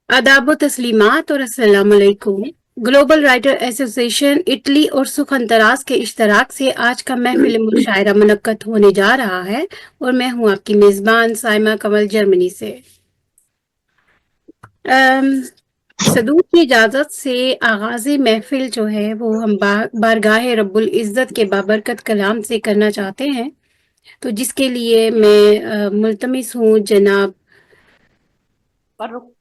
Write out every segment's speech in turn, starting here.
आदाब व तस्लीमात और अस्सलाम वालेकुम। ग्लोबल राइटर एसोसिएशन इटली और सुखनतराज के इश्तराक से आज का महफिल मुशायरा मुनक्कद होने जा रहा है और मैं हूँ आपकी मेज़बान साइमा कमल जर्मनी से। सदूर की इजाज़त से आगाज़ महफिल जो है वो हम बारगाह रब्बुल इज़्ज़त के बाबरकत कलाम से करना चाहते हैं, तो जिसके लिए मैं मुल्तमिस हूँ जनाब फ़ारूक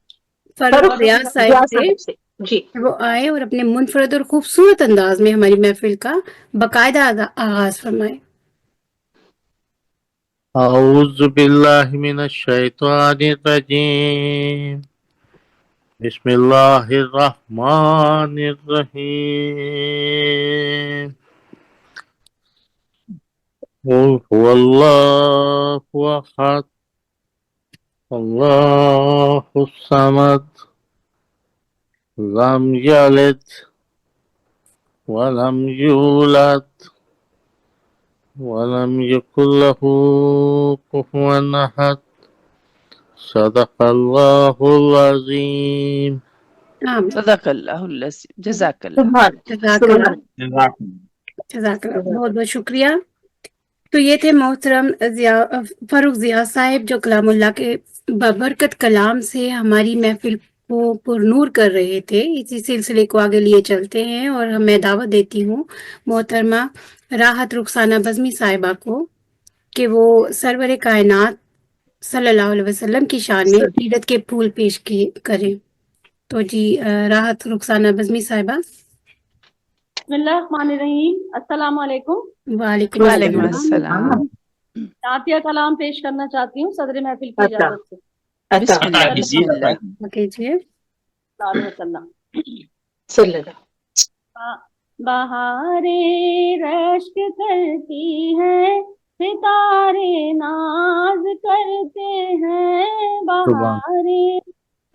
फर्रुख रियाज साहिब रियाज से साहब से जी। वो आए और अपने मुनफरद और खूबसूरत अंदाज में हमारी महफिल का बाकायदा आगाज फरमाए। أعوذ بالله من الشيطان الرجيم بسم الله الرحمن الرحيم قل هو الله أحد الله الصمد لم يلد ولم يولد ولم يكن له كفوا أحد صدق الله العظيم आमीन। صدق اللہ العظیم جزاک اللہ سبحان जज़ाकल्लाह سبحان जज़ाकल्लाह बहुत बहुत शुक्रिया। तो ये थे मोहतरम फ़ारूक ज़िया साहिब जो कलामुल्लाह के बबरकत कलाम से हमारी महफिल को पुरनूर कर रहे थे। इसी सिलसिले को आगे लिए चलते हैं और मैं दावत देती हूँ मोहतरमा राहत रुखसाना बज़मी साहिबा को कि वो सरवर कायनात सल्लल्लाहु अलैहि वसल्लम की शान में सीरत के फूल पेश करें। तो जी राहत रुखसाना बज़मी साहिबा। बिस्मिल्लाहिर्रहमानिर्रहीम, अस्सलाम वालेकुम। वालेकुम وعلیکم अस्सलाम। السلام नातिया कलाम पेश करना चाहती हूँ सदर महफिल की अच्छा इजाजत से। अच्छा بسم اللہ بسم اللہ कीजिए। सल्लल्लाहु अलैहि वसल्लम। सल्लल्लाहु बहारे रश्क करती हैं, सितारे नाज करते हैं। बहारे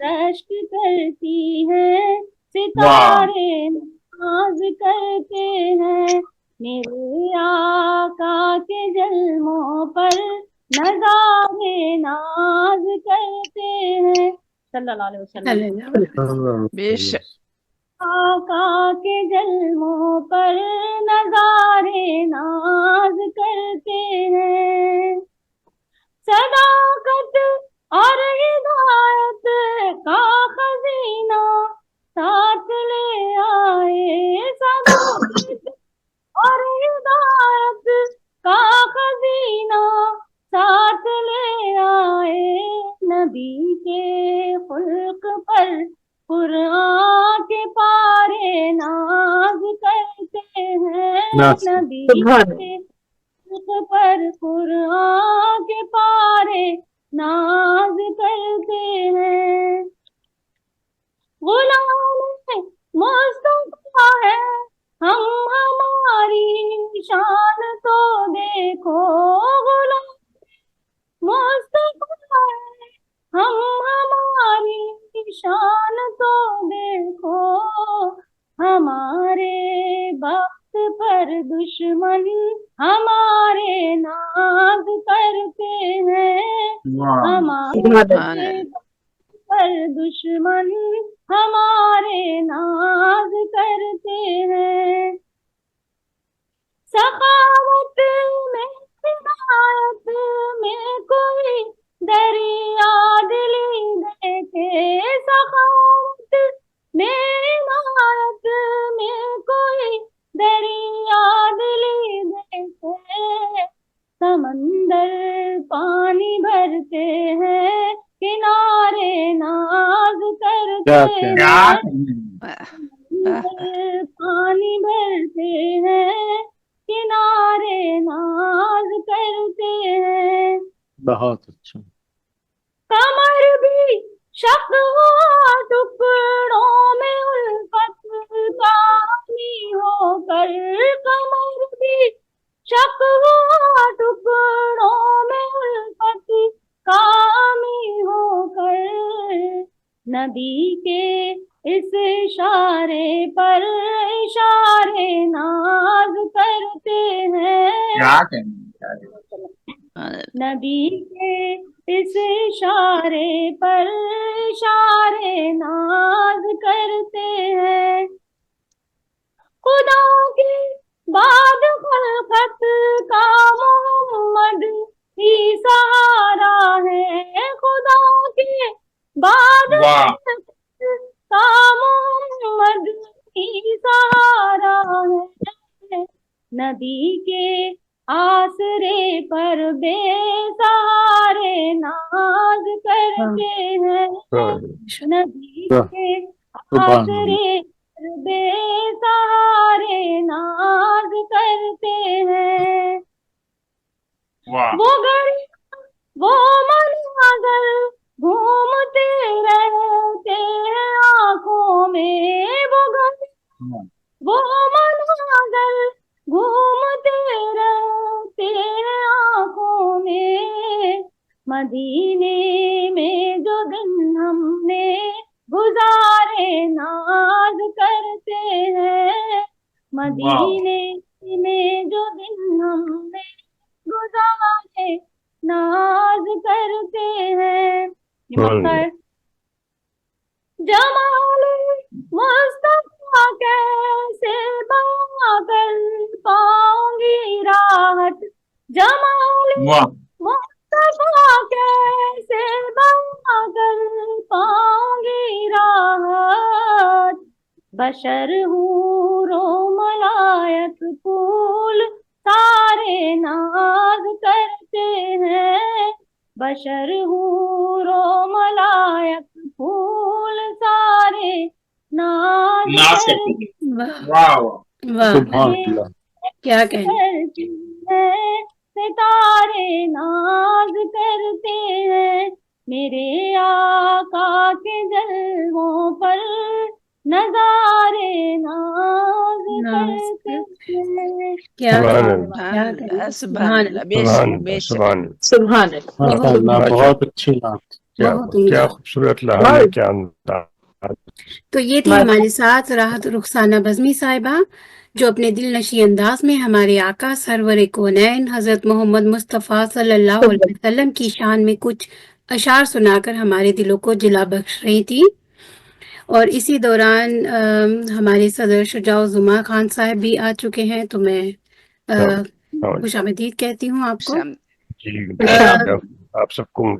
रश्क करती हैं, सितारे नाज करते हैं। मेरे आका के जल्मों पर नज़ारे नाज करते हैं। सल्लल्लाहु अलैहि वसल्लम। بے شک आका के जल्मों पर नज़ारे नाज करते हैं। सदाकत और हिदायत का खजीना साथ ले आए। सदाकत और हिदायत का खजीना साथ ले आए। नबी के खुल्क पर कुरान के पारे नाज करते हैं। नबी सुभान के खुल्क पर कुरान के पारे नाज करते हैं। गुलाम मुस्तफा है हम, हमारी शान तो देखो। गुलाम मुस्तफा है हम, हमारी शान तो देखो। हमारे वक्त पर दुश्मन हमारे नाज करते हैं। हमारे पर दुश्मन हमारे नाज करते हैं। सखावत में हिदायत में कोई दरिया दिली देखे। सखावत में हिदायत में कोई दरिया दिली देखे। समंदर पानी भरते हैं, किनारे नाज करते हैं। समंदर पानी भरते हैं, किनारे नाज करते हैं। बहुत अच्छा। कमर भी शक हुआ टुकड़ों में उल्फत कामी होकर। कमर भी शक हुआ टुकड़ों में उल्फत कामी होकर। नबी के इस इशारे पर इशारे नाज करते हैं। नबी के इस इशारे पर इशारे नाज करते हैं। खुदा के बाद खलकत का मोहम्मद ही सहारा है। खुदा के बाद वाह। खलकत का मोहम्मद ही सहारा है। नदी के आसरे पर बेसहारे नाज करते हैं। नदी के आसरे पर बेसहारे नाज करते हैं। वाह। वो घड़ी वो मंज़र घूमते रहते हैं आँखों में। वो घड़ी वो मंज़र घूमते रहते हैं आँखों में। मदीने में जो दिन हमने गुजारे नाज करते हैं। मदीने में जो दिन हमने गुजारे नाज करते हैं। ये मक्का है। जमाल मुस्तफा कैसे बयां कर पाऊंगी राहत। जमाल वाह। मुस्तफा कैसे बयां कर पाऊंगी राहत। बशर हूँ रो मलायक फूल सारे नाज करते हैं। बशर हूँ रो मलायक फूल सारे नाज नाज करते करते हैं। वाह वाह वाह। वाह, सुभान अल्लाह। क्या कहना। करते हैं। सितारे नाज करते हैं। मेरे आका के जलवों पर नजारे नाज नाज करते हैं। क्या सुभान कहना, अल्लाह, क्या सुभान कहना। अल्लाह, सुभान सुभान अल्लाह, अल्लाह, सुभान बेशक अल्लाह, बेशक। सुभान अल्लाह। सुभान अल्लाह। माशाअल्लाह, बहुत बहुत अच्छी बात। क्या बहुत क्या उम्दा। खूबसूरत लहर में क्या अंदाज। तो ये थी हमारे साथ राहत रुखसाना बज़मी साहिबा, जो अपने दिल नशी अंदाज में हमारे आका सरवर कौनैन हजरत मोहम्मद मुस्तफ़ा सल्लल्लाहु अलैहि वसल्लम की शान में कुछ अशार सुनाकर हमारे दिलों को जिला बख्श रही थी। और इसी दौरान हमारे सदर शुजाउ जुमा खान साहब भी आ चुके हैं, तो मैं खुशामदीद कहती हूँ आपको। शाम- जी आप सबको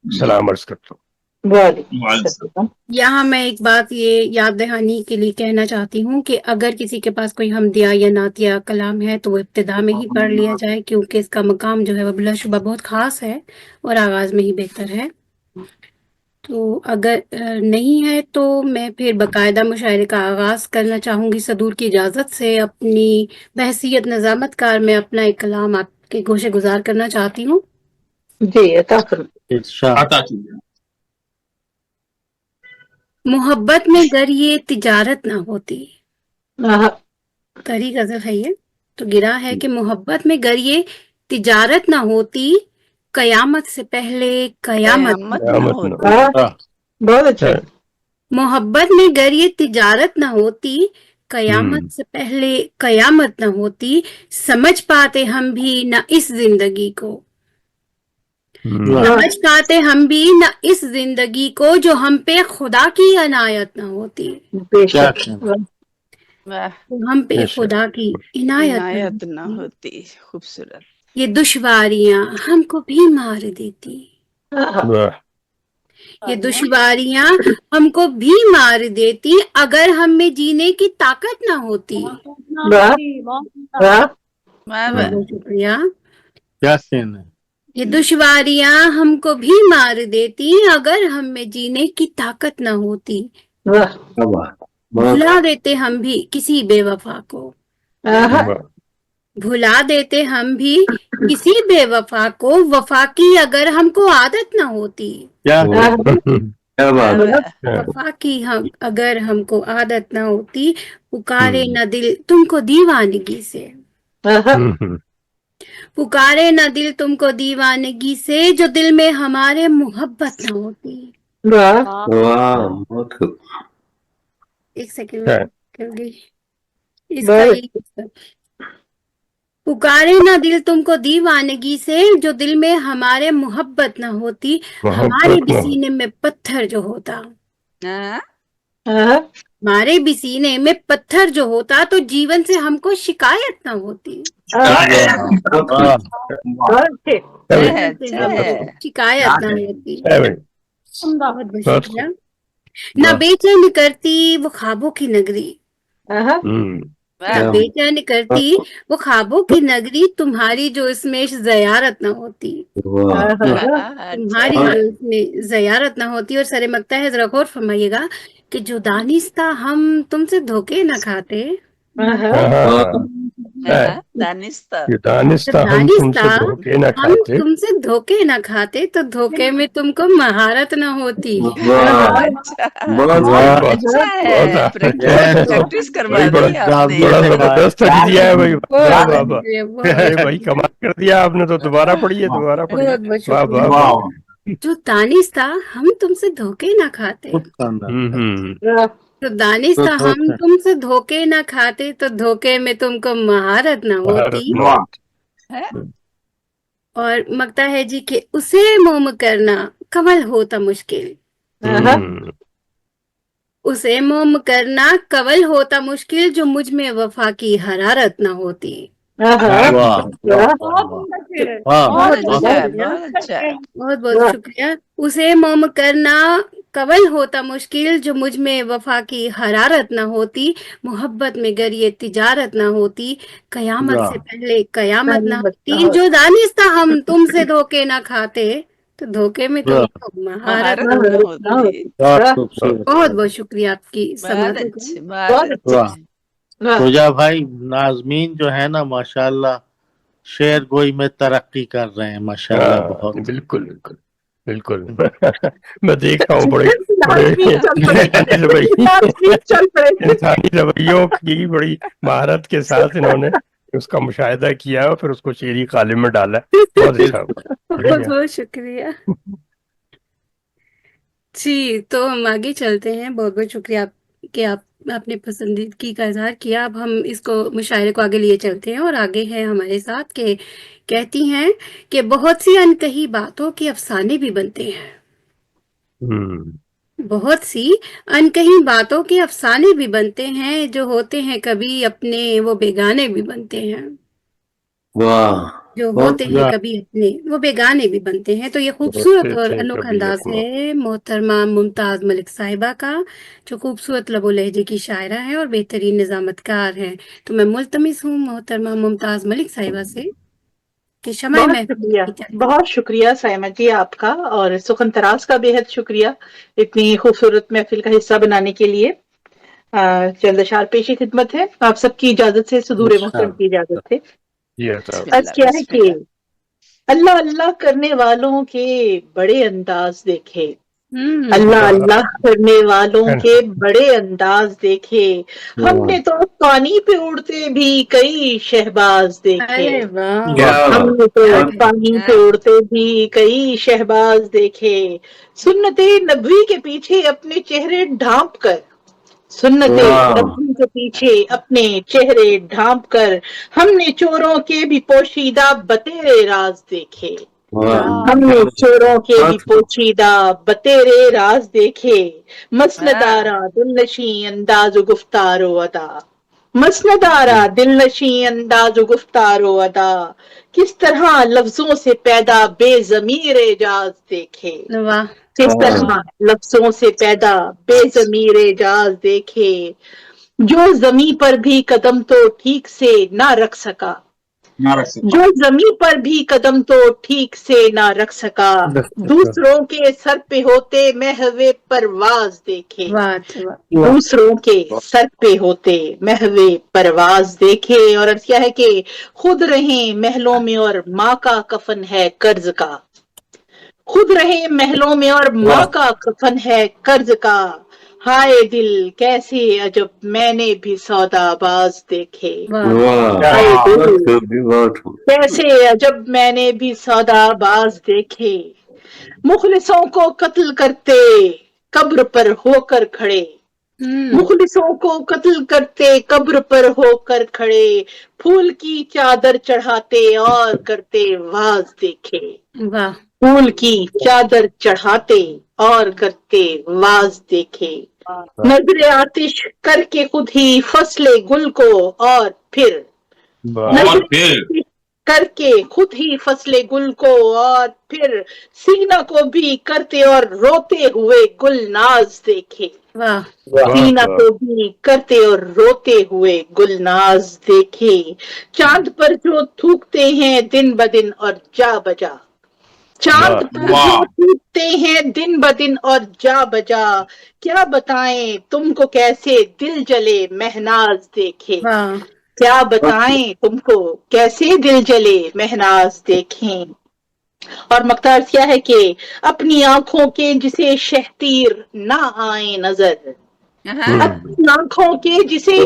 सलाम अर्ज करता हूँ। वालेकुम। यहाँ मैं एक बात ये याद दहानी के लिए कहना चाहती हूँ कि अगर किसी के पास कोई हमदिया या नातिया कलाम है तो वो इब्तिदा में ही पढ़ लिया जाए, क्योंकि इसका मकाम जो है वो बिलाशुबा बहुत ख़ास है और आगाज़ में ही बेहतर है। तो अगर नहीं है तो मैं फिर बाकायदा मुशायरे का आगाज़ करना चाहूँगी सदूर की इजाज़त से। अपनी बहसियत नज़ामतकार में अपना एक कलाम आपके गोशे गुजार करना चाहती हूँ। जी अता फरमाइए। इरशाद। अता कीजिए। मोहब्बत में गर ये तिजारत ना होती। आहा। करी गजल है ये। तो गिरा है कि मोहब्बत में गर ये तिजारत ना होती, कयामत से पहले कयामत कयामत ना ना कयामत होती। ना हाँ, वाह, बहुत अच्छा। मोहब्बत में गर ये तिजारत ना होती, कयामत से पहले कयामत ना होती, समझ पाते हम भी न इस जिंदगी को। वाह, समझ पाते हम भी न इस जिंदगी को, जो हम पे खुदा की अनायत ना होती। क्या बेशक। कहना। वाह, तो हम पे बेशक। खुदा की इनायत ना इनायत ना होती। होती। खूबसूरत। ये दुश्वारियां हमको भी मार देती। आहा। वाह, ये दुश्वारियां हमको भी मार देती, अगर हम में जीने की ताकत ना होती। वाह। वाह। वाह वाह। बहुत शुक्रिया। क्या कहना है। ये दुश्वारियां हमको भी मार देती, अगर हम में जीने की ताकत ना होती। वाह। भुला देते हम भी किसी बेवफा को। आहा। वाह, भुला देते हम भी किसी बेवफा को, वफा की अगर हमको आदत ना होती। क्या आहा। क्या वाह बात। वाह। वफा की हम अगर हमको आदत ना होती, पुकारे न दिल तुमको दीवानगी से। आहा। पुकारे न दिल तुमको दीवानगी से, जो दिल में हमारे मोहब्बत ना होती। वाह। एक सेकंड क्या में है? कर गई इसका बहुत। यही पुकारे ना दिल तुमको दीवानगी से, जो दिल में हमारे मोहब्बत ना होती, हमारे भी सीने में पत्थर जो होता, हाँ, हमारे भी सीने में पत्थर जो होता, तो जीवन से हमको शिकायत ना होती, जीवन से हमको शिकायत ना होती। बहुत बहुत शुक्रिया। ना बेचैन करती वो ख्वाबों की नगरी, वाह, बेचैन करती वो ख्वाबों की नगरी, तुम्हारी जो इसमें ज़यारत ना होती, तुम्हारी अच्छा, जो इसमें ज़यारत ना होती। और सरे मक्ता है, जरा गौर फरमाइएगा कि जो दानिस्ता हम तुमसे धोखे ना खाते, दानिस्ता, दानिस्ता हम तुमसे धोखे न हम खाते, तुमसे धोखे ना खाते, तो धोखे में तुमको महारत ना होती। अच्छा अच्छा है, प्रैक्टिस करवा दी आपने। बड़ा जबरदस्त हक दिया है भाई। वाह वाह वाह, बहुत अरे भाई कमाल कर दिया आपने तो। दोबारा पढ़िए, दोबारा पढ़िए। बहुत वाह शुक्रिया। वाह वाह। जो दानिस्ता हम तुमसे धोखे ना खाते, खूप शानदार. तो दानिस्ता तो हम तुमसे धोखे ना खाते, तो धोखे में तुमको महारत ना होती। और मगता है जी कि उसे मोम करना कवल होता मुश्किल, उसे मोम करना कवल होता मुश्किल, जो मुझ में वफा की हरारत ना होती। बहुत अच्छा है, बहुत अच्छा है। बहुत बहुत शुक्रिया। उसे मोम करना कवल होता मुश्किल, जो मुझ में वफा की हरारत ना होती, मोहब्बत में गर ये तिजारत ना होती, कयामत से पहले कयामत ना होती, जो दानिस्ता हम तुमसे धोखे ना खाते, तो धोखे में तुमको महारत ना महारत होती। होती, बहुत खूबसूरत. बहुत बहुत शुक्रिया आपकी बहुत समाधि को। अच्छे, बहुत अच्छे। पूजा भाई, नाजमीन जो है ना माशाल्लाह शेर गोई में तरक्की कर रहे हैं माशाल्लाह. बहुत बिल्कुल बिल्कुल बिल्कुल। मैं देख रहा हूँ बड़े बड़े इंसानी रवैयों की बड़ी महारत के साथ इन्होंने उसका मुशाहिदा किया और फिर उसको शेरी कालिम में डाला. बहुत अच्छा. बहुत बहुत शुक्रिया जी। तो हम आगे चलते हैं। बहुत बहुत शुक्रिया कि आपने पसंदीदगी का इजहार किया। अब हम इसको मुशायरे को आगे लिए चलते हैं और आगे है हमारे साथ के कहती हैं कि बहुत सी अनकही बातों के अफसाने भी बनते हैं, बहुत सी अनकही बातों के अफसाने भी बनते हैं, जो होते हैं कभी अपने वो बेगाने भी बनते हैं, जो होते हैं कभी अपने वो बेगाने भी बनते हैं। तो ये खूबसूरत और अनोखा अंदाज है मोहतरमा मुमताज मलिक साहिबा का, जो खूबसूरत लबो लहजे की शायरा है और बेहतरीन निजामतकार हैं। तो मैं मुल्तमिस हूँ मोहतरमा मुमताज मलिक साहिबा से कि शमाए बहुत शुक्रिया साइमा जी आपका, और सुखन तराज का बेहद शुक्रिया इतनी खूबसूरत महफिल का हिस्सा बनाने के लिए। चंद अशार पेशी खिदमत है। आप सबकी इजाजत से सुदूर मोहतरम की इजाजत है। आज क्या है कि अल्लाह अल्लाह करने वालों के बड़े अंदाज देखे, अल्लाह अल्लाह करने वालों के बड़े अंदाज देखे, हमने तो पानी पे उड़ते भी कई शहबाज देखे, हमने तो पानी पे उड़ते भी कई शहबाज देखे, सुन्नते नबी के पीछे अपने चेहरे ढांप कर, सुन्नते नबी के पीछे अपने चेहरे ढांप कर, हमने चोरों के भी पोशीदा बतेरे राज देखे, हमने चोरों के भी पोशीदा बतेरे राज देखे, मसनदारा दिलनशी अंदाज गुफ्तारो अदा, मसनदारा दिलनशी अंदाज गुफ्तारो अदा, किस तरह लफ्जों से पैदा बेज़मीर एजाज देखे, किस तरह लफ्जों से पैदा बेज़मीर एजाज देखे, जो जमी पर भी कदम तो ठीक से ना रख सका, जो जमी पर भी कदम तो ठीक से ना रख सका, दूसरों के सर पे होते महवे परवाज देखे, दूसरों के सर पे होते महवे परवाज देखे। और अर्थ क्या है कि खुद रहे महलों में और माँ का कफन है कर्ज का, खुद रहे महलों में और माँ का कफन है कर्ज का, हाय दिल कैसे अजब मैंने भी सौदाबाज देखे, हाय दिल कैसे अजब मैंने भी सौदाबाज देखे, मुखलिसों को कत्ल करते कब्र पर होकर खड़े, मुखलिसों को कत्ल करते कब्र पर होकर खड़े, फूल की चादर चढ़ाते और करते वाज देखे। वाह फूल की चादर चढ़ाते और करते वाज देखे। नजरे आतिश करके खुद ही फसले गुल को और फिर करके खुद ही फसले गुल को और फिर सीना को भी करते और रोते हुए गुलनाज देखे। वाह सीना को भी करते और रोते हुए गुलनाज देखे। चांद पर जो थूकते हैं दिन ब दिन और जा बजा, चांद पर जो थूकते हैं दिन ब दिन और जा बजा, क्या बताएं तुमको कैसे दिल जले महनाज देखे। वाह क्या बताएं तुमको कैसे दिल जले महनाज देखें। और मक्तार क्या है कि अपनी आंखों के जिसे शहतीर ना आए नजर, अपनी आंखों के जिसे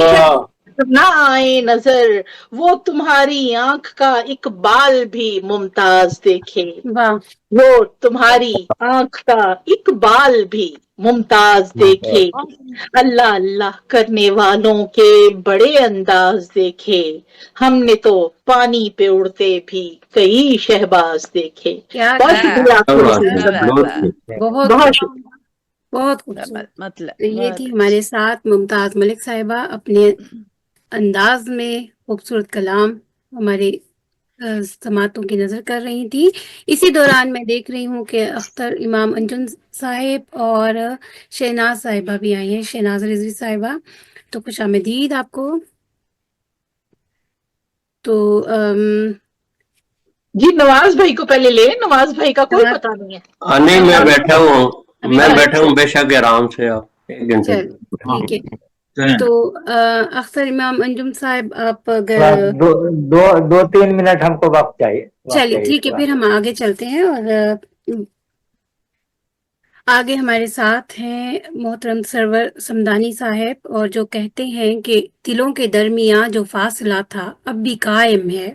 ना आए नजर, वो तुम्हारी आंख का एक बाल भी मुमताज देखे। वाह वो तुम्हारी आंख का एक बाल भी मुमताज देखे। अल्लाह अल्लाह करने वालों के बड़े अंदाज देखे, हमने तो पानी पे उड़ते भी कई शहबाज देखे। क्या बहुत शुक्रिया बहुत बहुत शुक्रिया। बहुत खूबसूरत। मतलब तो ये थी हमारे साथ मुमताज मलिक साहिबा अपने अंदाज में खूबसूरत कलाम हमारे समातों की नजर कर रही थी। इसी दौरान मैं देख रही हूँ कि अख्तर इमाम अंजुम साहिब और शहनाज साहिबा भी आई हैं, शहनाज रिजवी साहिबा। तो खुश आमदीद आपको। तो जी नवाज भाई को पहले ले, नवाज भाई का कोई पता नहीं है। नहीं मैं बैठा हूँ बेशक आराम से आप एक घंटे। ठीक है। तो अख्तर इमाम अंजुम साहिब आप अगर दो 3 मिनट हमको वक्त चाहिए। चलिए ठीक है, फिर हम आगे चलते हैं। और आगे हमारे साथ हैं मोहतरम सरवर समदानी साहब, और जो कहते हैं कि दिलों के दरमियां जो फासला था अब भी कायम है,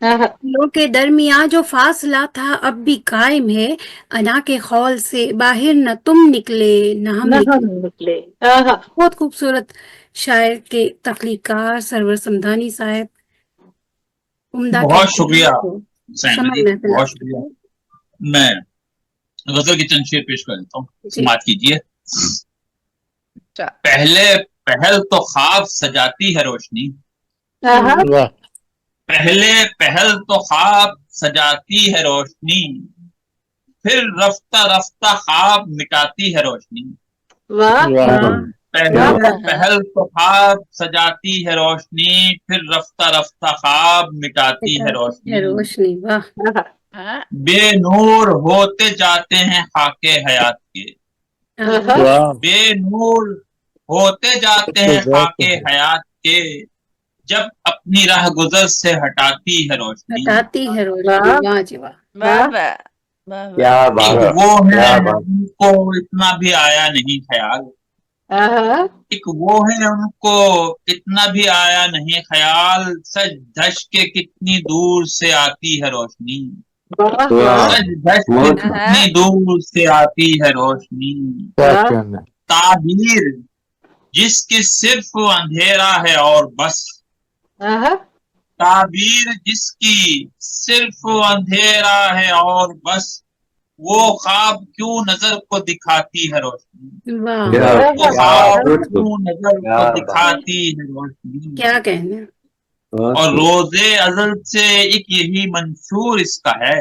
दिलों के दरमियां जो फासला था अब भी कायम है, अना के खौल से बाहर न तुम निकले न हम निकले। बहुत खूबसूरत शायर के तख्लीकार सरवर समदानी साहब। उम्दा बहुत शुक्रिया बहुत शुक्रिया। मैं गजल की चंद शेर पेश कर देता हूँ, समाप्त कीजिए। पहले पहल तो ख्वाब सजाती है रोशनी, पहले पहल तो ख्वाब सजाती है रोशनी, फिर रफ्ता रफ्ता ख्वाब मिटाती है रोशनी। पहले पहल तो ख्वाब सजाती है रोशनी, फिर रफ्ता रफ्ता ख्वाब मिटाती है रोशनी। बेनूर होते जाते हैं खाके हयात के, बेनूर होते जाते हैं खाके हयात के, जब अपनी राह गुजर से हटाती है रोशनी। क्या बात। वो है उनको इतना भी आया नहीं ख्याल, एक वो है उनको इतना भी आया नहीं ख्याल, सच धज के कितनी दूर से आती है रोशनी, सच धज के कितनी दूर से आती है रोशनी। ताबीर जिसकी सिर्फ अंधेरा है और बस, ताबीर जिसकी सिर्फ अंधेरा है और बस, वो ख्वाब क्यों नजर को दिखाती है रोशनी, वो ख्वाब क्यों नजर को दिखाती है रोशनी। क्या कहने। और रोजे अजल से एक यही मंशूर इसका है,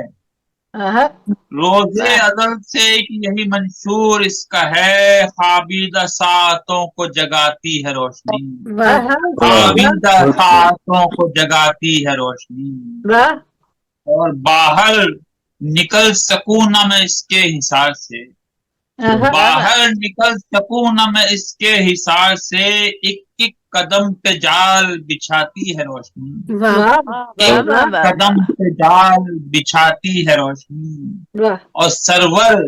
रोजे अजल से एक यही मंशूर इसका है, ख्वाबीदा सातों को जगाती है रोशनी, ख्वाबीदा सातों को जगाती है रोशनी। और बाहर निकल सकूं ना मैं इसके हिसाब से, बाहर निकल सकूं ना मैं इसके हिसाब से, एक एक कदम पे जाल बिछाती है रोशनी, एक कदम पे जाल बिछाती है रोशनी। और सरवर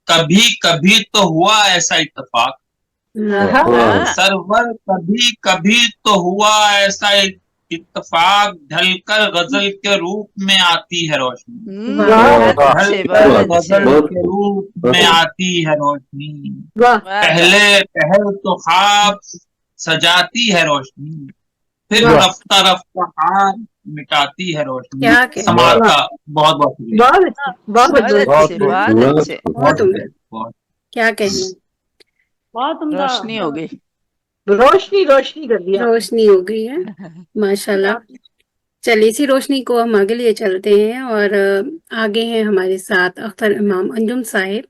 कभी कभी तो हुआ ऐसा इत्तेफाक, सरवर कभी कभी तो हुआ ऐसा इत्तेफाक ढलकर गजल के रूप में आती है रोशनी, बहुत अच्छे, ढलकर बहुत अच्छे। गजल के रूप में आती है रोशनी, वाह पहले पहल तो ख्वाब सजाती है रोशनी, फिर रफ्ता रफ्ता हार मिटाती है रोशनी। क्या कहना। समाज का बहुत बहुत शुक्रिया। बहुत अच्छा, बहुत बहुत अच्छा। अच्छे, बहुत अच्छे। बहुत उम्दा, बहुत क्या कहना। बहुत उम्दा। रोशनी हो गई। रोशनी रोशनी कर दिया। रोशनी हो गई है माशाल्लाह। चलिए इसी रोशनी को हम आगे लिए चलते हैं और आगे हैं हमारे साथ अख्तर इमाम अंजुम साहिब,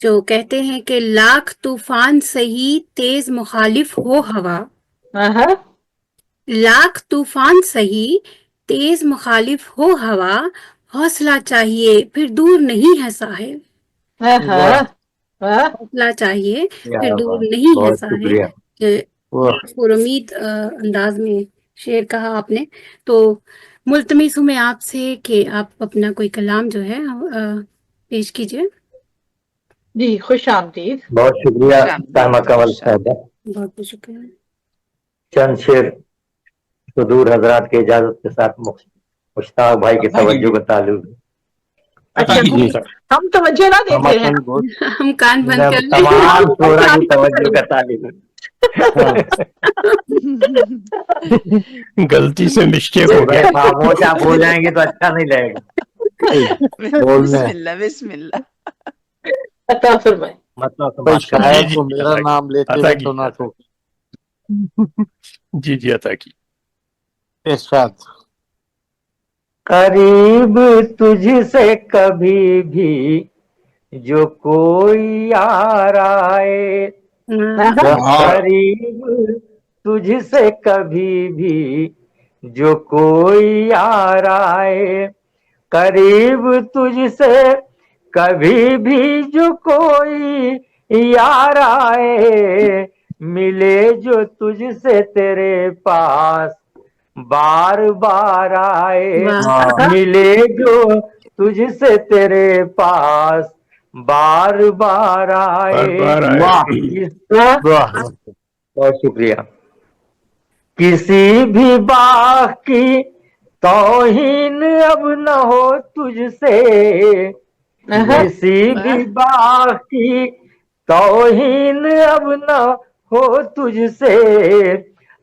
जो कहते हैं कि लाख तूफान सही तेज मुखालिफ हो हवा, हाँ, लाख तूफान सही तेज मुखालिफ हो हवा, हौसला चाहिए फिर दूर नहीं है साहिल, हाँ, हाँ, हौसला चाहिए क्या फिर दूर बात, नहीं है बहुत साहिल। शुक्रिया। पुरुमीद अंदाज में शेर कहा आपने, तो मुल्तमिस हूँ मैं आपसे कि आप अपना कोई कलाम जो है पेश कीजिए। जी खुश आमदीद। बहुत शुक्रिया शाबाश, सामा कमल शाबाश। साहबा। बहुत बहुत शुक्रिया। चंद शेर सुदूर हजरात के इजाजत के साथ मुश्ताक भाई के तवज्जो का ताल्लुक है। अच्छा जी। हम तवज्जो ना देते हैं। हम कान बंद कर लें। तमाम शोरा की तवज्जो का ताल्लुक है। गलती से मिस्टेक हो भाई गया। खामोश आप हो जाएंगे तो अच्छा नहीं लगेगा। बिस्मिल्लाह बिस्मिल्लाह। अता फरमाए। मतलब भाई समाज का शायर जी, को मेरा अता- नाम लेते अता हुए की, तो ना अता ठोक। जी अता की। इरशाद। करीब तुझसे कभी भी जो कोई यार आए, करीब तुझसे कभी भी जो कोई यार आए, करीब तुझसे कभी भी जो कोई यार आए, मिले जो तुझसे तेरे पास बार बार आए, मिले जो तुझसे तेरे पास बार बार आए। बार आए। बहुत शुक्रिया। किसी भी बात की तौहीन अब न हो तुझसे, किसी भी बात की तौहीन अब न हो तुझसे,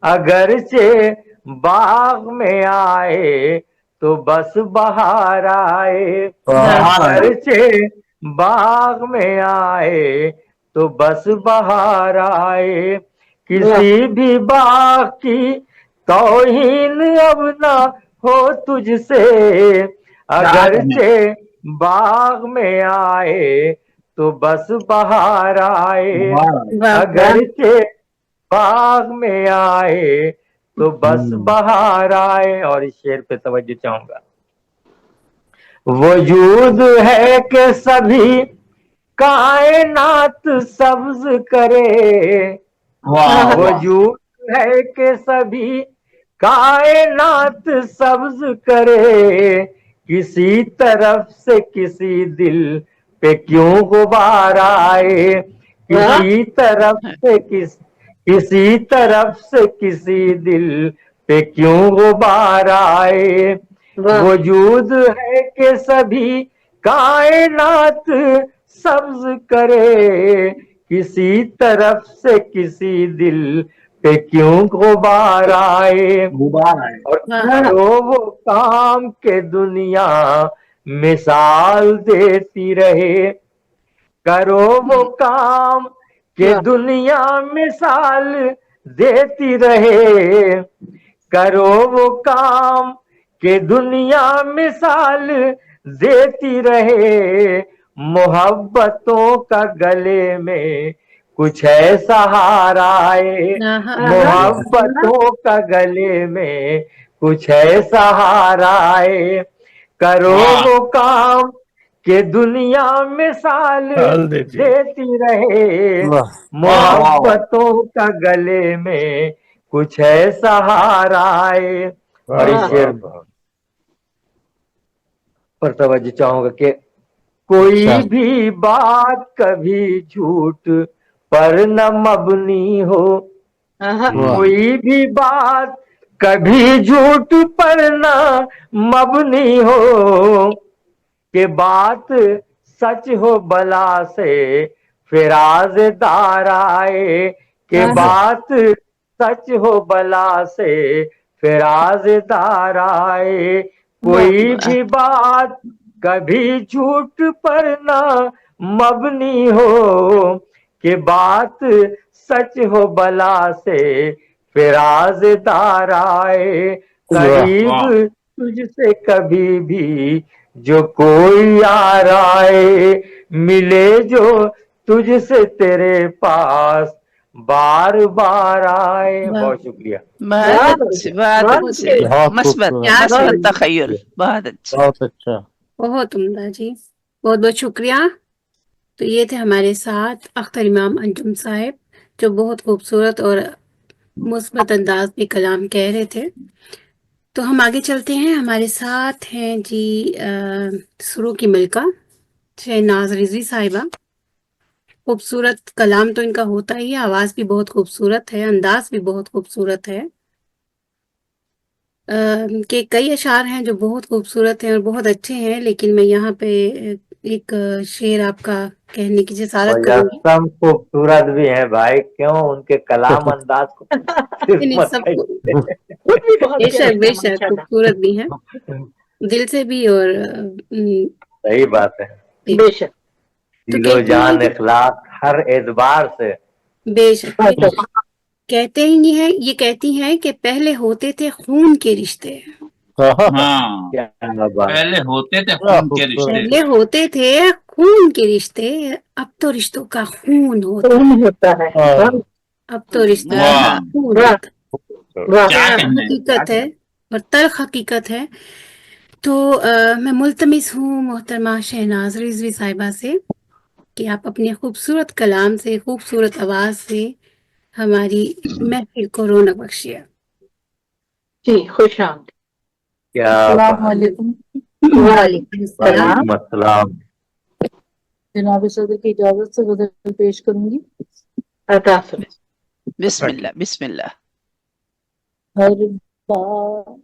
अगरचे बाग में आए तो बस बहार आए, अगरचे बाग में आए तो बस बहार आए, किसी भी बाग की तौहीन अब न हो तुझसे, अगरचे बाग में आए तो बस बहार आए, अगरचे बाग में आए तो बस बहार आए। और इस शेर पे तवज्जो चाहूंगा। वजूद है कि सभी कायनात सब्ज करे, वजूद है कि सभी कायनात सब्ज करे, किसी तरफ से किसी दिल पे क्यों गुबार आए, किसी तरफ से किसी तरफ से किसी दिल पे क्यों गुबार आए, वजूद है कि सभी कायनात सब्ज करे, किसी तरफ से किसी दिल पे क्यों गुबार आए, और करो वो काम के दुनिया मिसाल देती रहे, करो वो काम के दुनिया मिसाल देती रहे, करो वो काम के दुनिया मिसाल देती रहे, मोहब्बतों का गले में कुछ ऐसा हार आए, मोहब्बतों का गले में कुछ ऐसा हार आए, करो वो काम के दुनिया मिसाल देती रहे, मोहब्बतों का गले में कुछ ऐसा हार आए। और इस शेर पर तवज्जो चाहूंगा कि कोई भी बात कभी झूठ पर न मबनी हो, कोई भी बात कभी झूठ पर ना मबनी हो कि बात सच हो बला से फिराजदार आए कि बात सच हो बला से फिराजदार आए कोई भी बात कभी झूठ पर ना मबनी हो कि बात सच हो बला से फिराजदार आए करीब तुझसे कभी भी जो कोई यार आए मिले जो तुझसे तेरे पास बार बार आए। बहुत शुक्रिया। बहुत अच्छे, बहुत अच्छे, बहुत मस्बत खूबसूरत, मस्बत तखय्युल, बहुत अच्छे। बहुत अच्छा। बहुत उम्दा जी, बहुत बहुत शुक्रिया। तो ये थे हमारे साथ अख्तर इमाम अंजुम साहिब, जो बहुत खूबसूरत और मुस्बत अंदाज में कलाम कह रहे थे। तो हम आगे चलते हैं। हमारे साथ हैं जी सुरों की मिल्का शहनाज रिजवी साहिबा। खूबसूरत कलाम तो इनका होता ही है, आवाज भी बहुत खूबसूरत है, अंदाज भी बहुत खूबसूरत है। के कई अशार हैं जो बहुत खूबसूरत हैं और बहुत अच्छे हैं, लेकिन मैं यहाँ पे एक शेर आपका कहने की जसारत करूंगी। मुजस्सम खूबसूरत भी है भाई, क्यों उनके कलाम अंदाज को सिर्फ नहीं, मत सब कहिए। खुद भी बहुत बेशक प्यारे हैं बेशक माशाल्लाह। खूबसूरत भी हैं, दिल से भी और सही बात है, बेशक तो दिलो कहते हैं जान कि इखलास हर एतबार से। बेशक बेशक कहते ही है, ये कहती हैं कि पहले होते थे खून के रिश्ते, हाँ, क्या बात। पहले होते थे क्या खून के रिश्ते। पहले होते थे खून के रिश्ते, अब तो रिश्तों का खून होता है, कौन होता है। हाँ। अब तो रिश्तों का वाह, खून होता है। वाह क्या क्या कहने हैं, क्या हकीकत है और तल्ख हकीकत है। तो मैं मुल्तमिस हूँ मोहतरमा शहनाज रिजवी साहिबा से कि आप अपने खूबसूरत कलाम से, खूबसूरत आवाज से हमारी महफिल को रौनक बख्शिए। जी, खुश आमद। क्या अस्सलाम बात। वालेकुम। वालेकुम अस्सलाम। वालेकुम अस्सलाम। जनाब सदर की इजाजत से गजल पेश करूंगी। अता फरमाइए। बिस्मिल्लाह बिस्मिल्लाह। हर बात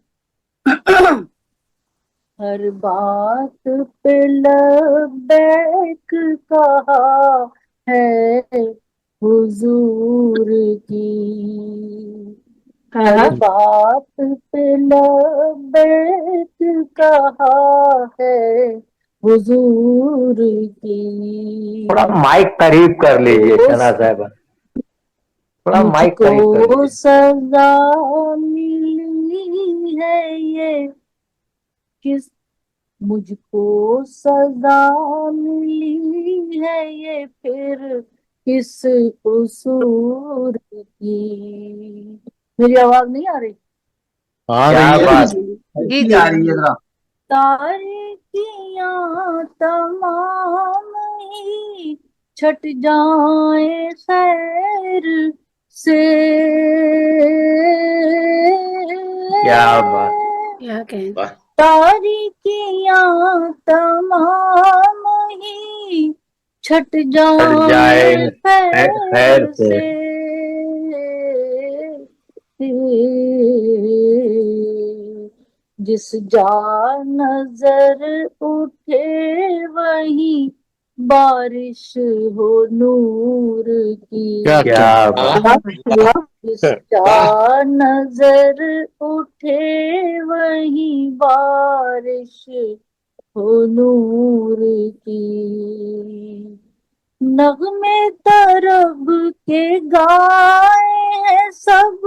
हर बात पे लबैक कहा है हुजूर की, हर बात पे लबैक कहा है हुजूर की। थोड़ा माइक करीब कर लीजिए शना साहब, थोड़ा माइक करीब कर मुझको लीजिए। सजा मिली है ये किस मुझको सजा मिली है ये फिर किस कसूर की। मेरी आवाज नहीं आ रही? आ क्या रही है। बात। जी कैसी आ रही है जरा। तारीकियां तमाम ही छट जाए खैर से, क्या बात। क्या कहें। तारीकियां तमाम ही छट छट जाए जाए खैर खैर से। से, जिस जा नजर उठे वहीं बारिश हो नूर की। क्या क्या बात। जिस जा नजर उठे वहीं बारिश हो नूर की। नगमे तरब के गाए हैं सब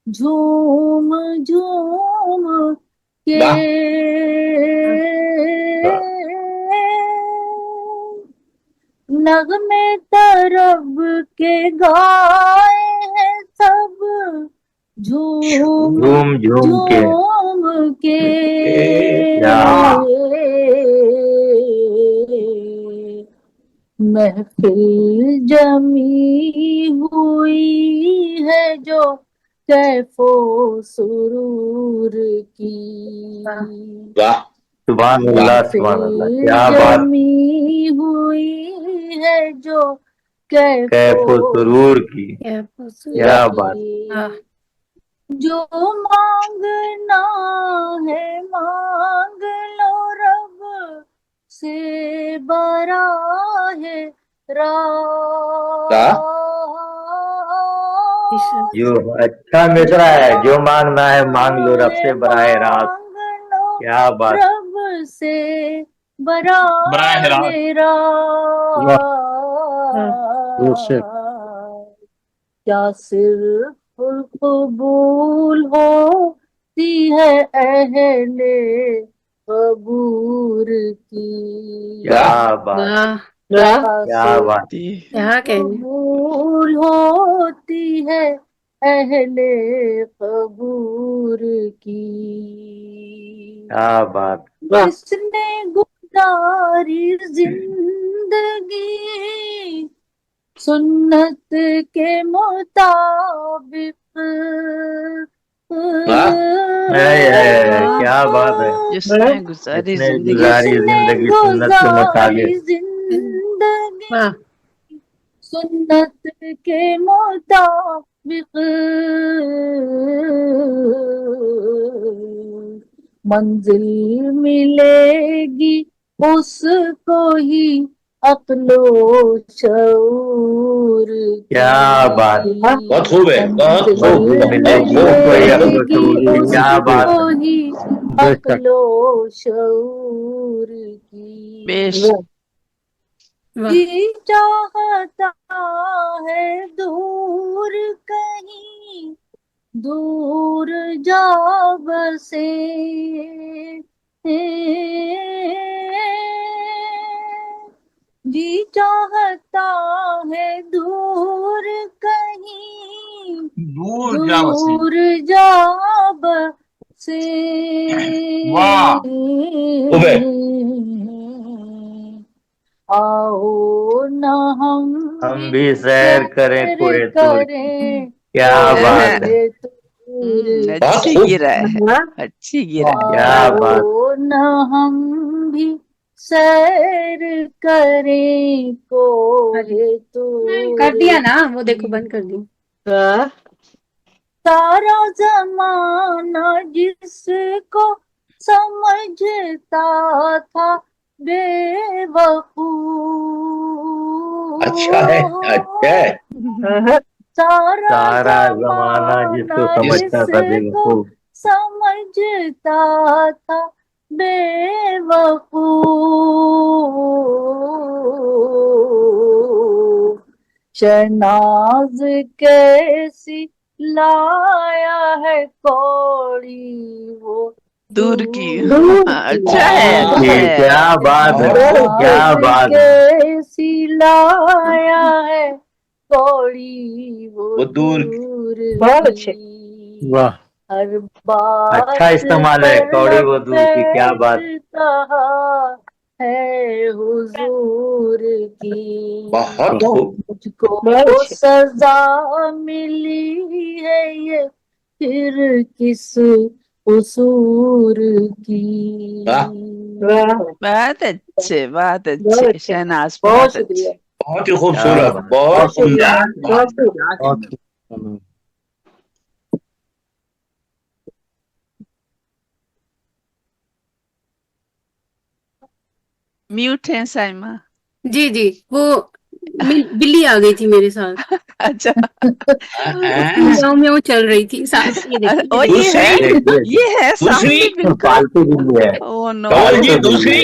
झूम झूम के, नगमे तरब के गाए हैं सब झूम झूम झूम के। झूम के। क्या महफिल जमी हुई है जो कैफो सुरूर की। सुभान अल्लाह सुभान अल्लाह। क्या बात। जमी हुई है जो कैफो कैफो सुरूर की। क्या खूबसूरत। क्या बात। हाँ। जो मांगना है मांग लो रब से बराह रास्त। जो अच्छा मिसरा है, जो मांगना है मांग लो रब से बराह रास्त। क्या बात। रब से बराह बराह रास्त। क्या सिर्फ कबूल होती है अहले कबूर की। क्या बात, वाह क्या बात। क्या कहने। कबूल होती है अहले कबूर की। क्या बात। जिसने गुजारी जिंदगी सुन्नत के मुताबिक। क्या बात है। जिसने गुजारी जिसने जिंदगी गुजारी जिंदगी सुन्नत के मुताबिक। जिंदगी वाह सुन्नत के मुताबिक मंजिल मिलेगी उसको ही अक्लो शऊर की। क्या बात। बहुत खूब है, बहुत खूब। क्या बात। उसको ही अक्लो शऊर की। बेश वाह जी चाहता है दूर कहीं दूर जा बसे। जी चाहता है दूर कहीं दूर जा बसे। दूर जा बसे। वाह आओ न हम भी सैर करें कोई दूर की। क्या बात है। अच्छी गिरा है, अच्छी गिरा है। क्या बात। आओ न हम भी सैर करें कोहे कर दिया ना वो, देखो बंद कर दी। सारा जमाना जिसको समझता था बेवकूफ। अच्छा है, अच्छा है। सारा जमाना जिसको समझता था बेवकूफ। समझता था बेवकूफ। शहनाज कैसी लाया है कौड़ी वो दूर की। अच्छा है, अच्छा है। क्या बात है, क्या बात। कैसी लाया है कौड़ी वो दूर बहुत अच्छे। की। वाह हर बात अच्छा इस्तेमाल है, कौड़ी वो दूर की। क्या बात। कहा है हुजूर की। बहुत खूब। मुझको बहुत अच्छे। सजा मिली है ये फिर किस उसूर की। बहुत अच्छे, बहुत बहुत अच्छे अच्छे। शहनाज, बहुत बहुत शुक्रिया। अच्छे। बहुत ही खूबसूरत, बहुत उम्दा। बहुत बहुत म्यूट है साइमा। जी जी वो बिल्ली आ गई थी मेरे साथ, अच्छा म्याऊं म्याऊं चल रही थी साथ। ये देखिए ओ ये है, ये है सामने बिल्कुल। पालतू बिल्ली है। Oh no. कंवल जी दूसरी,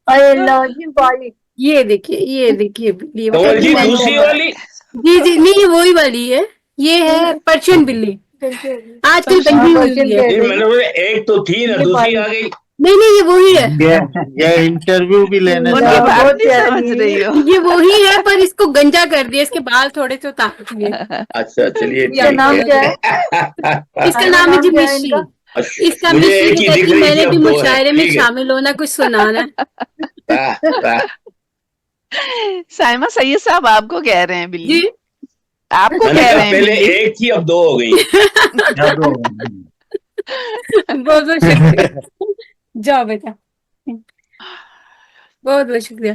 अल्लाह जी वाली। ये देखिए बिल्ली वो कंवल जी कहती है, दूसरी वाली। जी जी नहीं वही वाली है, ये है पर्शियन बिल्ली, आजकल बंधी हुई है। नहीं, मैंने बोला एक तो थी ना, दूसरी आ गई। नहीं ये वही है, ये इंटरव्यू भी लेने उनकी जा रहा बात है। नहीं समझ रही हो। ये वही है पर इसको गंजा कर दिया, इसके बाल थोड़े से उतार दिए। अच्छा चलिए इसका ठीक नाम क्या है। है? इसका नाम है जी क्या है मिश्री। इनका? इसका मुझे मिश्री एक को ही कहती दिख है, रही थी, मैंने भी अब दो है। मुशायरे में ठीक है। शामिल होना, कुछ सुनाना है। वाह, वाह। साइमा सैयद साहब आपको कह रहे हैं जी बिल्ली, आपको मैंने कह कहा रहे हैं पहले बिल्ली। एक थी अब दो हो गई। बहुत शुक्रिया, जाओ बेटा। بہت بہت شکریہ.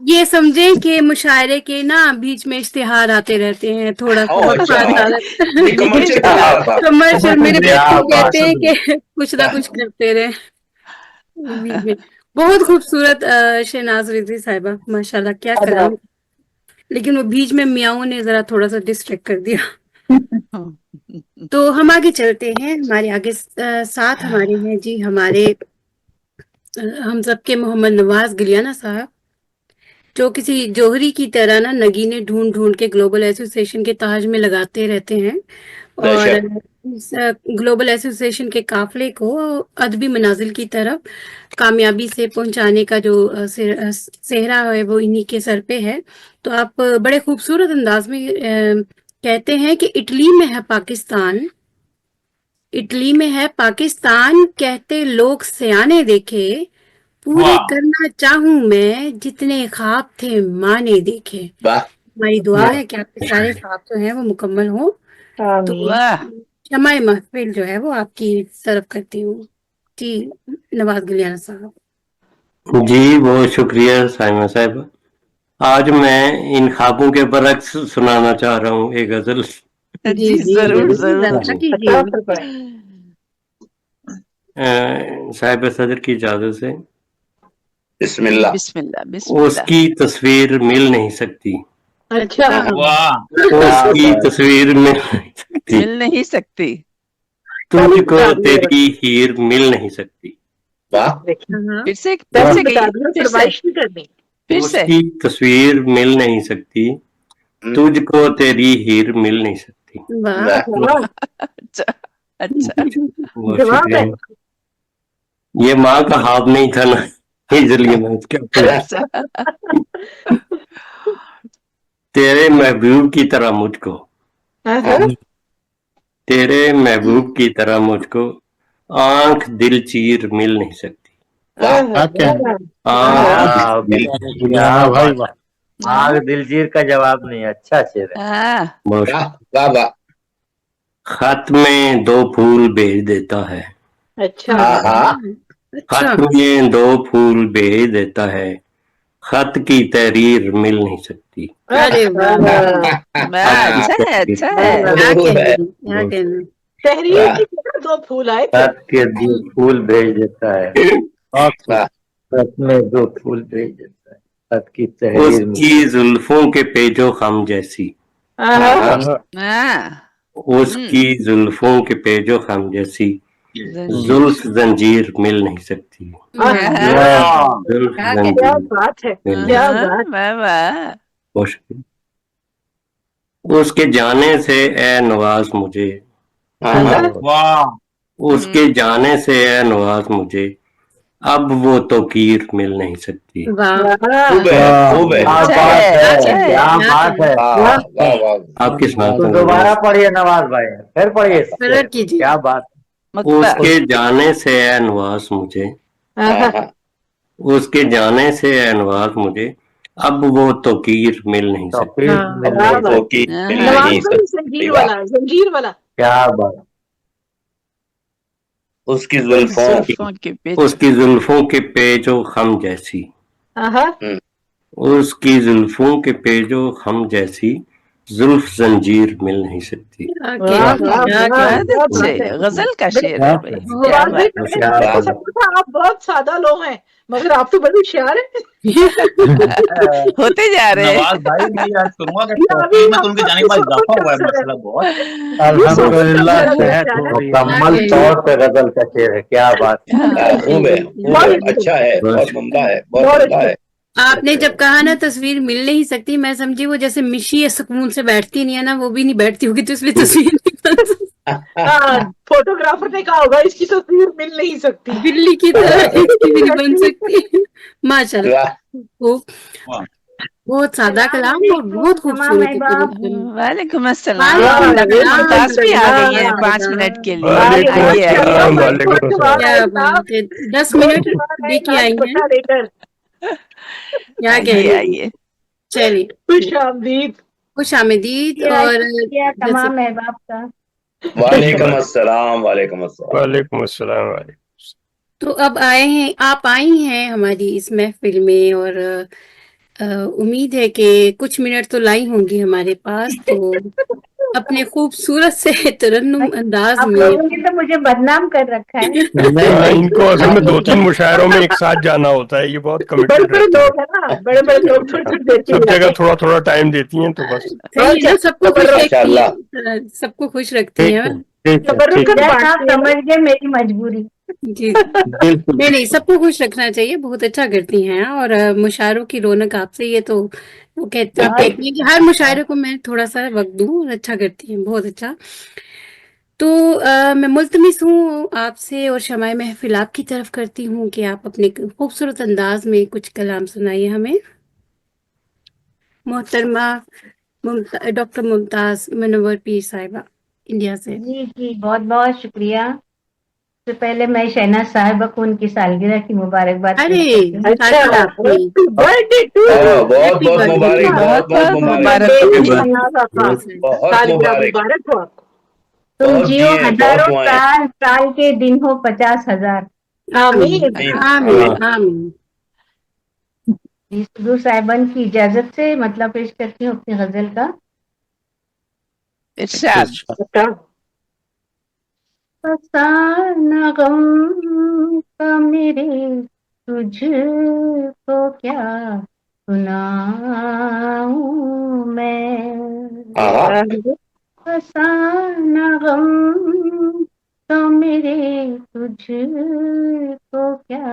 یہ سمجھیں کہ مشاعرے کے نا بیچ میں اشتہار آتے رہتے ہیں تھوڑا کمرشل. میرے بچے کہتے ہیں کہ کچھ نہ کچھ کرتے رہے بیچ میں. بہت خوبصورت شہناز رضوی صاحبہ ماشاءاللہ کیا کلام. لیکن وہ بیچ میں میاؤں نے ذرا تھوڑا سا ڈسٹریکٹ کر دیا. تو ہم آگے چلتے ہیں. ہمارے آگے ساتھ ہمارے ہیں جی ہمارے ہم سب کے محمد نواز گلیانہ صاحب جو کسی جوہری کی طرح نا نگینے ڈھونڈ ڈھونڈ کے گلوبل ایسوسیشن کے تاج میں لگاتے رہتے ہیں اور اس گلوبل ایسوسیشن کے قافلے کو ادبی منازل کی طرف کامیابی سے پہنچانے کا جو صحرا ہے وہ انہی کے سر پہ ہے. تو آپ بڑے خوبصورت انداز میں کہتے ہیں کہ اٹلی میں ہے پاکستان، اٹلی میں ہے پاکستان، کہتے لوگ سیانے دیکھے، پورے کرنا چاہوں میں جتنے خواب تھے ماں نے دیکھے. ہماری دعا ہے کہ آپ کے سارے خواب جو ہیں وہ مکمل ہوں. تو شمع محفل جو ہے وہ آپ کی طرف کرتی ہوں. جی نواز گلیانہ صاحب. جی بہت شکریہ سائمہ صاحب. آج میں ان خوابوں کے برعکس سنانا چاہ رہا ہوں ایک غزل. جی ضرور ضرور. صاحب صدر کی اجازت سے. بسم اللہ. بسم اللہ بسم اللہ. اس کی تصویر مل نہیں سکتی. اچھا اس کی تصویر مل نہیں سکتی. مل نہیں سکتی. تجھ کو تیری ہیر مل نہیں سکتی. پھر سے اس کی تصویر مل نہیں سکتی، تجھ کو تیری ہیر مل نہیں سکتی. اچھا. بہت شکریہ. یہ ماں کا خواب نہیں تھا نا اس لیے میں اس کے تیرے محبوب کی طرح مجھ کو، تیرے محبوب کی طرح مجھ کو آنکھ دل چیر مل نہیں سکتی. دلجیر کا جواب نہیں. اچھا شعر ہے. خط میں دو پھول بھیج دیتا ہے، خط میں دو پھول بھیج دیتا ہے، خط کی تحریر مل نہیں سکتی. اچھا ہے. تحریر دو پھول آئے، خط کے دو پھول بھیج دیتا ہے، خط میں دو پھول بھیج دیتا ہے، خط کی اس تحریر کی زلفوں کے پیچو خم جیسی، اس کی زلفوں کے پیچو خم جیسی زلف زنجیر مل نہیں سکتی. زلف کیا بات ہے، کیا بات. بہت شکریہ. اس کے جانے سے اے نواز مجھے، اس کے جانے سے اے نواز مجھے اب وہ توقیر مل نہیں سکتی. آپ کے ساتھ دوبارہ پڑھیے نواز بھائی، پھر پڑھیے. کیا بات. اس کے جانے سے اے نواز مجھے، اس کے جانے سے اے نواز مجھے اب وہ توقیر مل نہیں سکتی. زنجیر والا. کیا بات. اس کی زلفوں کے پیچ و خم جیسی، اس کی زلفوں کے پیچ و خم جیسی زلف زنجیر مل نہیں سکتی. غزل کا شعر. آپ بہت سادہ لوگ ہیں مگر آپ تو بڑے ہوشیار ہیں. ہوتے جا رہے ہیں. نواز بھائی میں یاد کروں گا کہ توقیر میں تو ان کے جانے کے بعد اضافہ ہوا ہے مسئلہ بہت. الحمدللہ مکمل طور پہ غزل کا شعر ہے. کیا بات. اچھا ہے، بہت عمدہ ہے، بہت عمدہ ہے. آپ نے جب کہا نا تصویر مل نہیں سکتی، میں سمجھی وہ جیسے مشی سکون سے بیٹھتی نہیں ہے نا، وہ بھی نہیں بیٹھتی ہوگی تو اس لیے تصویر نہیں بن سکتی. فوٹوگرافر نے کہا ہوگا اس کی تصویر مل نہیں سکتی، بلی کی طرح اس کی بھی نہیں بن سکتی. ماشاء اللہ بہت سادہ کلام اور بہت خوبصورت. وعلیکم السلام. ممتاز بھی آ گئی ہیں 5 منٹ کے لیے. کیا بات ہے، 10 منٹ لے کے آئی ہیں. آئیے. چلیے خوش آمدید. خوش آمدید. اور تمام احباب کا وعلیکم السلام. وعلیکم السلام. وعلیکم السلام. تو اب آئے ہیں آپ آئی ہیں ہماری اس محفل میں اور امید ہے کہ کچھ منٹ تو لائی ہوں گی ہمارے پاس تو اپنے خوبصورت سے ترنم انداز آپ میں لوگوں نے تو مجھے بدنام کر رکھا ہے. ان کو اصل میں 2-3 مشاعروں میں ایک ساتھ جانا ہوتا ہے. یہ بہت بڑے کمیٹڈ بڑے رہتی لوگ ہیں نا, بڑے بڑے لوگ چھوٹی چھوٹی دیتی سب ہیں. جگہ تھوڑا تھوڑا ٹائم دیتی ہیں تو بس. صحیح ہے نا, سب کو خوش ماشاء رکھتی اللہ. ہیں, سب کو خوش رکھتی ٹھیک ہیں. ہے ٹھیک ہے ٹھیک تبرکت جس آپ بانٹتی ہیں نا. سمجھ گئے میری مجبوری. جی بالکل نہیں نہیں, سب کو خوش رکھنا چاہیے, بہت اچھا کرتی ہیں. اور مشاعروں کی رونق آپ سے, یہ تو وہ آپ کہتی ہیں کہ ہر مشاعرے کو میں تھوڑا سا وقت دوں, اور اچھا کرتی ہیں, بہت اچھا. تو میں ملتمس ہوں آپ سے اور شمع محفل آپ کی طرف کرتی ہوں کہ آپ اپنے خوبصورت انداز میں کچھ کلام سنائیے ہمیں. محترمہ ڈاکٹر ممتاز منور پیر صاحبہ انڈیا سے. جی جی, بہت بہت شکریہ. سب سے پہلے میں شہناز صاحبہ کو ان کی سالگرہ کی مبارکباد پیش ارے کرتی ہوں. اچھا, شاکر آپ کی برتھڈے ٹو بہت ہیپی بہت برتھ ڈے ٹو مبارک, یو. بہت بہت مبارک, شہناز آپا, بہت سالگرہ مبارک. مبارک ہو آپ کو. تم بہت جیو دیے, بہت ہزاروں دعائیں. سال, سال کے دن ہو 50,000. آمین آمین. آمین آمین. صدور صاحبان کی اجازت سے مطلب پیش کرتی ہوں اپنی غزل کا. ارشاد. اچھا. فسانہ غم کا میرے تجھ کو کیا سناؤں میں, فسانہ غم کا میرے تجھ کو کیا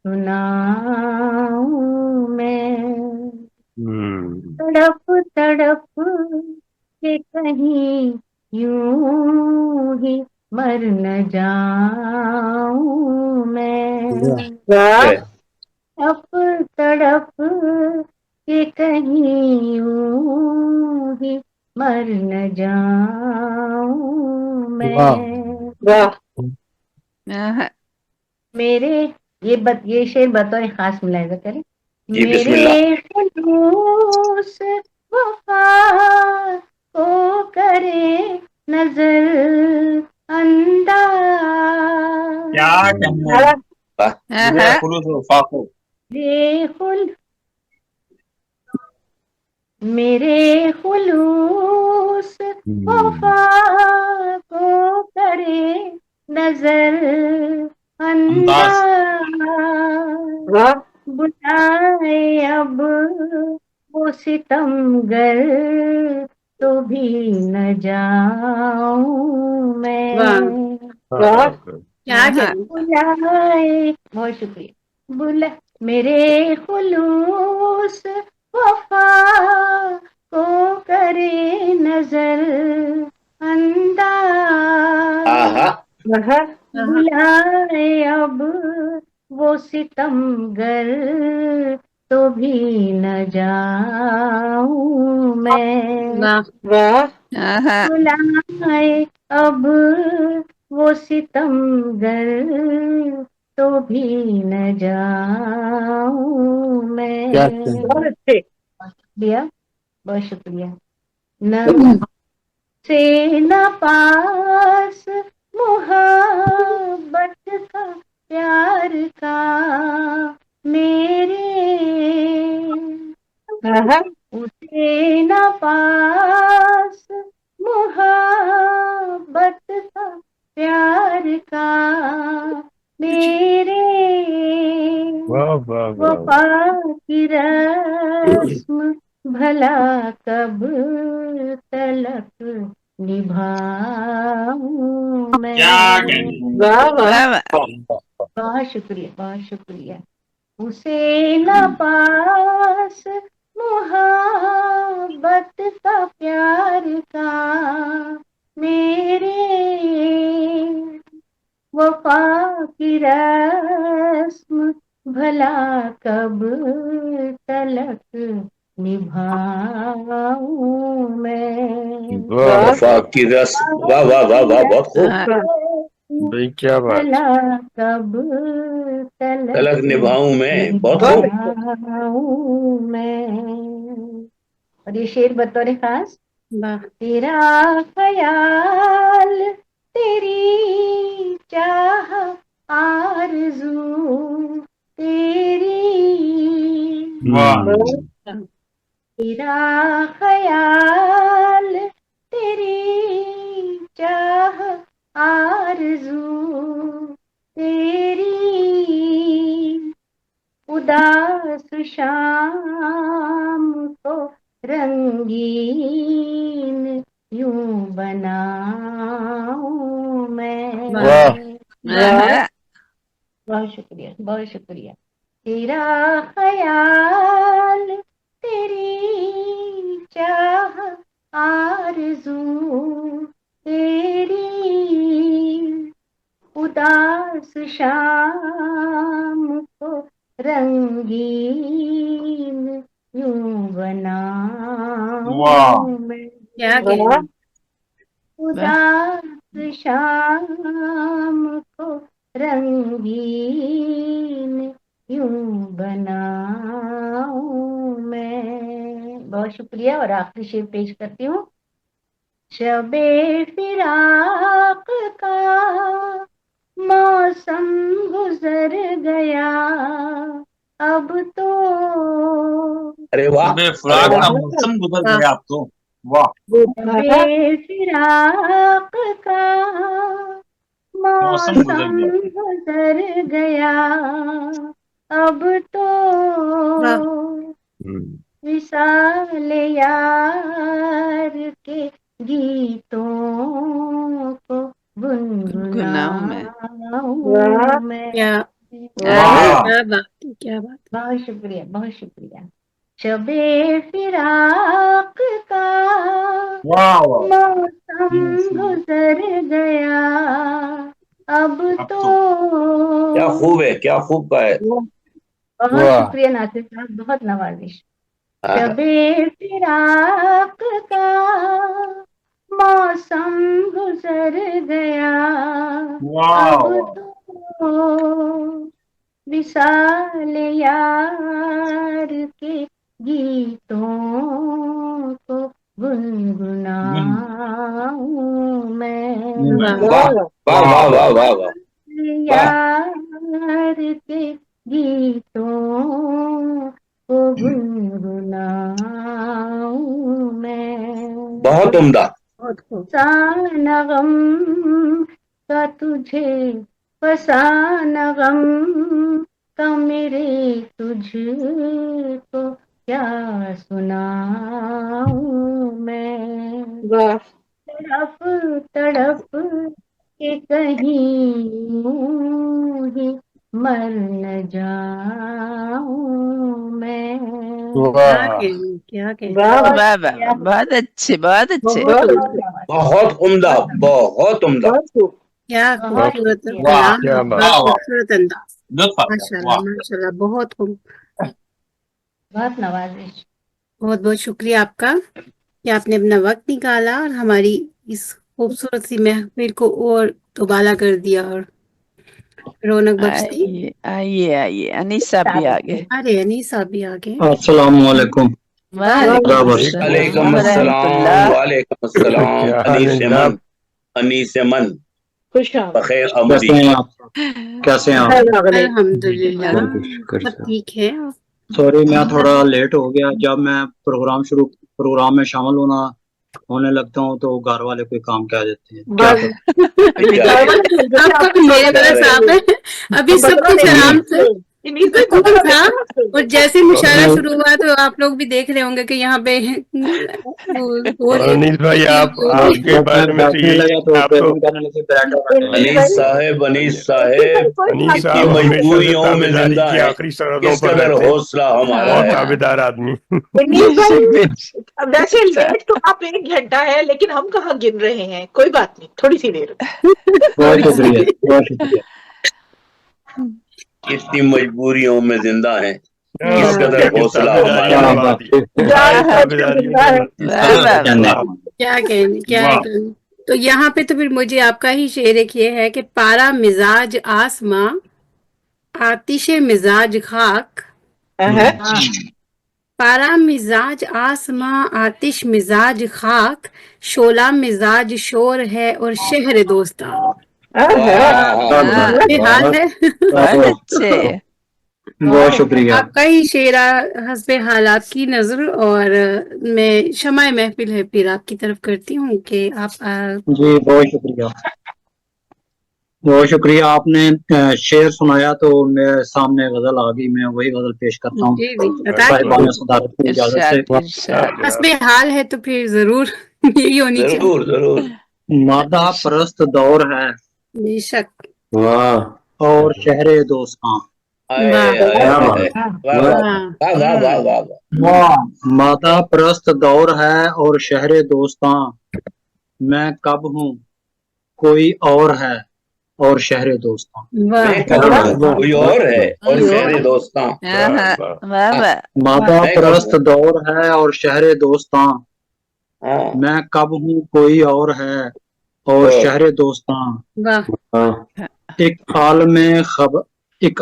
سناؤں میں. تڑپ تڑپ کے کہیں یوں ہی مر نہ جاؤں میں. تڑپ تڑپ کے کہیں یوں ہی مر نہ جاؤں میں. میرے یہ شعر بطور خاص ملاحظہ کریں. جی بسم میرے اللہ. خلوص وفا کو کرے نظر انداز. کیا کہنا ہے میرے خلوص وفا کو. میرے خلوص وفا کو کرے نظر انداز. انداز. بلائے اب وہ ستم گر تو بھی نہ جاؤں میں. کیا کہہ بلائے, بہت شکریہ. میرے خلوص وفا کو کرے نظر انداز. بلائے اب وہ ستم گر تو بھی نہ جاؤں میں. بلائے اب وہ ستم گر تو بھی نہ جاؤں میں. شکریہ, بہت شکریہ. نہ سے نہ پاس محبت کا پیار کا میرے, اسے نہ پاس محبت کا پیار کا میرے. وفا کی رسم بھلا کب تلک نبھاؤں میں. کیا کہنا. بہت شکریہ, بہت شکریہ. اسے نہ پاس محبت کا پیار کا میرے. وفا کی رسم بھلا کب تلک نبھاؤں میں. وفا کی رسم, واہ واہ واہ واہ, بہت خوب. کیا بات. بھلا کب تلک نبھاؤں میں, بہت خوب. نبھاؤں میں. اور یہ شعر بطور خاص. تیرا خیال تیری چاہ آرزو वाह तेरा ख्याल तेरी चाह आरज़ू तेरी उदास शाम को रंगीन यूं बनाऊं मैं। वाह बहुत शुक्रिया, बहुत शुक्रिया। तेरा ख्याल तेरी चाह आरज़ू तेरी उदास शाम को रंगीन यूं बनाऊं मैं। क्या कहना। उदास शाम को रंगीन यूं बनाऊं मैं। बहुत शुक्रिया। और आखिरी शेर पेश करती हूँ। शबे फिराक का मौसम गुजर गया अब तो। अरे वाह, बेफराक का मौसम गुजर गया अब तो। वाह शबे फिराक का मौसम गुजर मौसम गया। गुजर गया अब तो। विशाल यार के गीतों को गुनगुनाऊं मैं। क्या वाह क्या बात है, क्या बात। बहुत शुक्रिया, बहुत शुक्रिया। शबे फिराक का वाह वाह मौसम गुजर गया अब तो। क्या खूब है, क्या खूब का है। बहुत शुक्रिया नासिर साहब, बहुत नवाजिश। शबे फिराक का मौसम गुजर गया अब तो। विशाल यार के गीतों को गुनगुनाऊं मैं। वाह वाह वाह वाह वाह वाह। यार के गीतों को गुनगुनाऊं मैं। बहुत उम्दा। फसाना गम का तुझे, फसाना गम का मेरे तुझको क्या सुनाऊं मैं। तड़प तड़प के कहीं यूं ही मर न जाऊं मैं। क्या कहना। वाह वाह वाह, बहुत अच्छे, बहुत अच्छे। बहुत उम्दा, बहुत उम्दा। क्या खूबसूरत वाह कलाम, क्या बहुत खूबसूरत अंदाज। माशाल्लाह वाह माशाल्लाह, बहुत खूब। बहुत नवाजिश। बहुत बहुत शुक्रिया आपका कि आपने अपना वक्त निकाला और हमारी इस खूबसूरत सी महफिल को और दुबाला कर दिया और रौनक बख्श दी। आइए आइए आइए, अनीसा भी आ गए। अरे अनीसा भी आ गए। अस्सलामुअलैकुम। वालेकुम अस्सलाम, वालेकुम अस्सलाम। क्या हाल है अनीस जनाब? मन, अनीस मन, बखैर कैसे आमदी। हैं आप? कैसे हैं आप? अल्हम्दुलिल्लाह सब ठीक है। सॉरी मैं थोड़ा लेट हो गया। जब मैं प्रोग्राम में शामिल होने लगता हूँ तो घर वाले कोई काम कह देते हैं। क्या करूं? आपका भी मेरे वाला साहब है। अभी सब कुछ आराम से सुकून था और जैसे मुशायरा शुरू हुआ तो आप लोग भी देख रहे होंगे कि यहाँ पे हो रही अनीस भाई, आपके बारे में तो यही आप तो अनीस साहब अनीस कितनी साहब हमेशा से मजबूरियों में ताबेदारी जिंदा की है, आखिरी सरहदों किस पर कदर रहते हैं। हौसला हमारा बहुत है। ताबेदार आदमी। वैसे लेट तो आप 1 घंटा है, लेकिन हम कहाँ गिन रहे हैं। कोई बात नहीं, थोड़ी सी देर। बहुत शुक्रिया, बहुत शुक्रिया। कितनी मजबूरियों में जिंदा है, किस कदर हौसला ताबेदारी हमारा है। निभा दी। ताबेदारी क्या कहने क्या है कहने। तो यहाँ पे तो फिर मुझे आपका ही शेर एक ये है कि पारा मिजाज आसमां आतिश मिजाज खाक। पारा मिजाज आसमां आतिश मिजाज खाक शोला मिजाज शोर है और शहर दोस्ता। ये हाल है। बहुत अच्छे। بہت شکریہ. آپ کا ہی شعرا حسب حالات کی نظر، اور میں شمع محفل ہے پھر آپ کی طرف کرتی ہوں کہ آپ جی بہت شکریہ، بہت شکریہ. آپ نے شعر سنایا تو میرے سامنے غزل آ گئی، میں وہی غزل پیش کرتا ہوں جی عطا صاحبان صدارت کی اجازت سے. حسب حال ہے تو پھر ضرور یہی ہونی چاہیے. ضرور ضرور. مادہ پرست دور ہے بے شک. واہ اور شہر دوستاں. مادہ پرست دور ہے اور شہر دوستاں، میں کب ہوں کوئی اور ہے اور شہر دوستاں. کوئی اور ہے اور شہر دوستاں. مادہ پرست دور ہے اور شہر دوستاں، میں کب ہوں کوئی اور ہے اور شہر دوستاں. ایک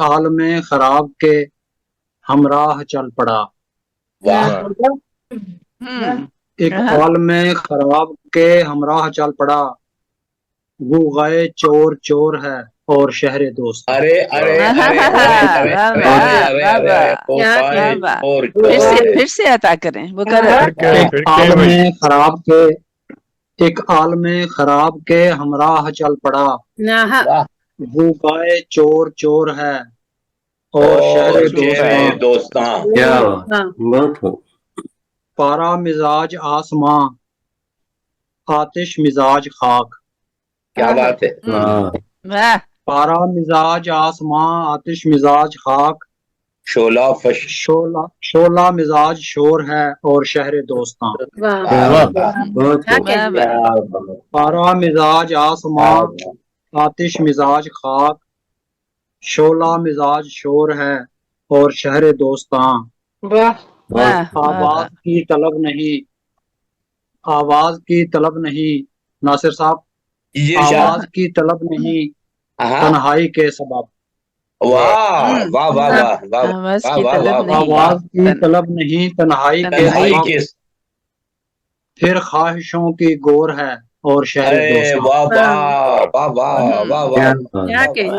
عالم خراب کے ہمراہ چل پڑا. ایک عالم خراب کے ہمراہ چل پڑا، وہ غائے چور چور ہے اور شہر دوست. پھر سے عطا کریں وہ ایک عالم خراب کے ہمراہ چل پڑا، وہ غائے چور چور ہے اور شہر دوستاں. پارا مزاج آسماں آتش مزاج خاک. کیا بات ہے. پارا مزاج آسماں آتش مزاج خاک، شولہ مزاج شور ہے اور شہر دوستاں. پارا مزاج آسماں آتش مزاج خاک، شولہ مزاج شور ہے اور شہر دوستاں. آواز کی طلب نہیں، آواز کی طلب نہیں ناصر صاحب، آواز کی طلب نہیں تنہائی کے سبب. آواز کی طلب نہیں تنہائی کے سبب، پھر خواہشوں کی گور ہے اور شہر دوستاں.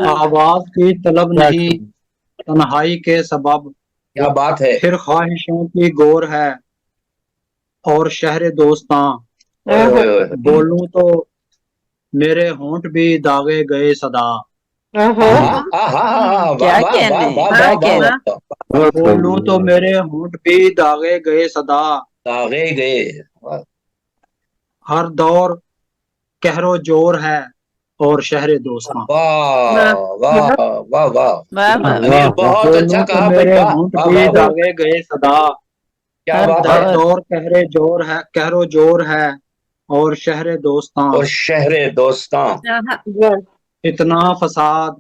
آواز کی طلب نہیں تنہائی کے سبب، کیا بات ہے. پھر خواہشوں کی گور ہے اور شہر دوستاں. بولوں تو میرے ہونٹ بھی داغے گئے صدا. بولوں تو میرے ہونٹ بھی داغے گئے صدا. ہر دور قہر و جور ہے اور شہر دوستاں. بہت اچھا کہا. میرے ہونٹ بھی داغے گئے صدا. ہر دور قہر و جور ہے اور شہر دوستاں. اور شہر دوستاں. اتنا فساد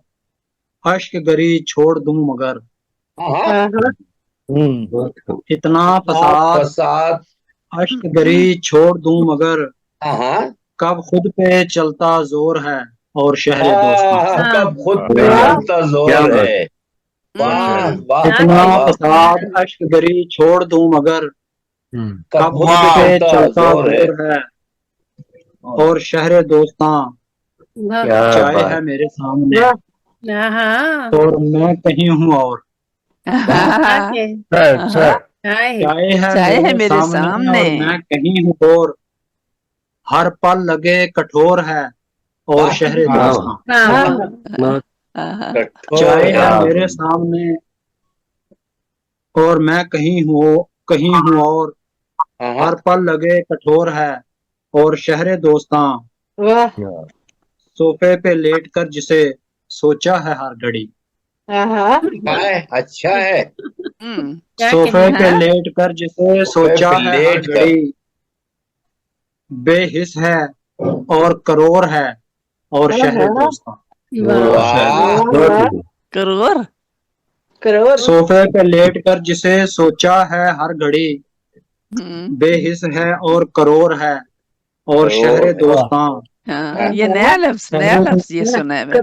اشک گری چھوڑ دوں مگر، اتنا فساد اشک گری چھوڑ دوں مگر، کب خود پہ چلتا زور ہے اور شہر دوستاں. کب خود پہ چلتا زور ہے. اتنا فساد اشک گری چھوڑ دوں مگر، کب خود پہ چلتا زور ہے اور شہر دوستاں. چائے ہے میرے سامنے اور میں کہیں ہوں اور، چائے ہے میرے سامنے اور میں کہیں ہوں اور، ہر پل لگے کٹھور ہے اور شہر دوستاں. چائے ہے میرے سامنے اور میں کہیں ہوں اور، ہر پل لگے کٹھور ہے اور شہر دوستاں. صوفے پہ لیٹ کر جسے سوچا ہے ہر گھڑی. اچھا ہے. صوفے پہ لیٹ کر جسے سوچا ہے ہر گھڑی، بے حس ہے اور کرور ہے اور شہر دوستاں. صوفے پہ لیٹ کر جسے سوچا ہے ہر گھڑی، بے حس ہے اور کرور ہے اور شہر دوستاں. یہ نیا لفظ یہ سنا ہے میں نے.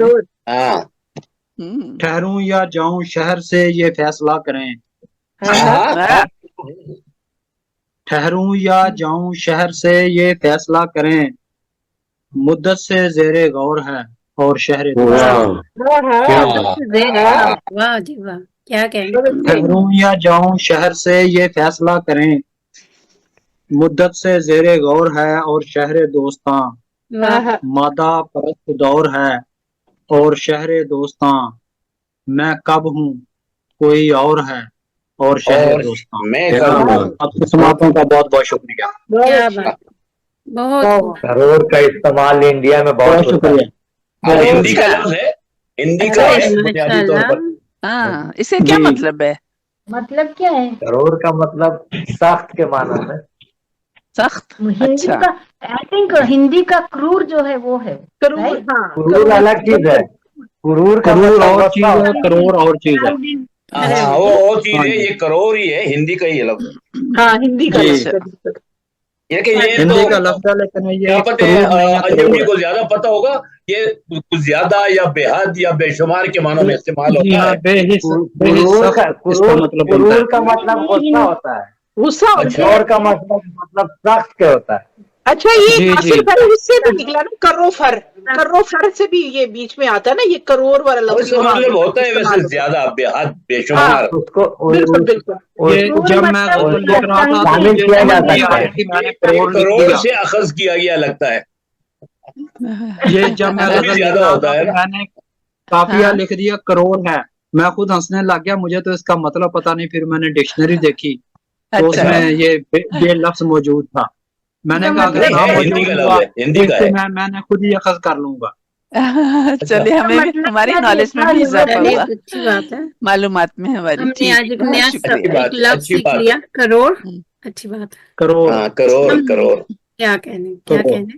ٹھہروں یا جاؤں شہر سے یہ فیصلہ کریں، ٹھہروں یا جاؤں شہر سے یہ فیصلہ کریں، مدت سے زیر غور ہے اور شہر دوستاں. کیا کہیں گے؟ ٹھہروں یا جاؤں شہر سے یہ فیصلہ کریں، مدت سے زیر غور ہے اور شہر دوستاں، مادہ پرست دور ہے اور شہر دوستاں، میں کب ہوں کوئی اور ہے اور شہر دوستاں۔ میں کب ہوں۔ آپ کے سماعتوں کا بہت بہت شکریہ۔ کیا بات، بہت کرور کا استعمال انڈیا میں بہت ہوتا ہے۔ ہندی کا لفظ ہے، ہندی کا ہے بنیادی طور پر۔ ہاں، اسے کیا مطلب ہے؟ مطلب کیا ہے؟ کرور کا مطلب سخت کے معنی میں سخت۔ ہندی کا آئی تھنک ہندی کا کرور جو ہے وہ ہے کرور، ہاں کرور الگ چیز ہے، کرور کا کرور مطلب اور چیز ہے، کرور اور چیز ہے۔ ہاں وہ چیز ہے، یہ کروڑ ہی ہے، ہندی کا ہی لفظ ہے۔ ہاں ہندی کا لفظ ہے۔ یہ کہ یہ ہندی کا تو لفظ ہے لیکن یہ کیا پتہ کرور نہیں ہے، انجم کرور جی ہے۔ کو زیادہ پتہ ہوگا، یہ کچھ زیادہ یا بے حد یا بے شمار کے معنوں میں استعمال جی ہوتا ہاں، ہے۔ بے حص کرور کا اس کا مطلب بنتا کرور ہے۔ کا مطلب غصہ ہوتا ہے، غصہ ہوتا ہے۔ کرور کا مطلب سخت کے ہوتا ہے۔ اچھا یہ جی ناصر جی بھائی اس سے بھی نکلا نا، کروفر، کروفر سے بھی یہ بیچ میں آتا ہے نا، یہ کروڑ والا اور لفظ اس کا وہاں مطلب ہوتا ہے استعمال ویسے زیادہ، بے حد، بے ہاں شمار۔ اس کو بالکل بالکل۔ یہ جب میں غزل لکھ رہا تھا تو شامل یہ کیا جا سمجھ نہیں سکتا آ ہے۔ رہی تھی، میں نے یہ کروڑ لکھ کروڑ دیا۔ سے اخذ کیا گیا لگتا ہے، یہ جب میں وہ بھی غزل لکھ زیادہ رہا ہوتا تھا ہے تو نا۔ میں نے قافیہ لکھ دیا کروڑ ہے، میں خود ہنسنے لگ گیا، مجھے تو اس کا مطلب پتا نہیں، پھر میں نے ڈکشنری دیکھی تو اس میں یہ لفظ موجود تھا، میں نے کہا اگر نہیں نہ ہے، ہندی موجود کا ہوا لفظ ہے، تو ہندی اس کا سے ہے۔ میں نے خود ہی اخذ کر لوں گا۔ چلیے ہمیں بھی ہماری نالج میں بھی اضافہ چلیے ہوا، اچھی بات ہے، معلومات میں ہماری۔ ہم نے ٹھیک آج ہے، ایک بہت نیا شکریہ۔ اچھی ایک بات ہے، لفظ اچھی سیکھ بات لیا، کروڑ، اچھی بات ہے۔ کروڑ ہاں کروڑ کروڑ۔ کیا کہنے، کیا کروڑ۔ کہنے،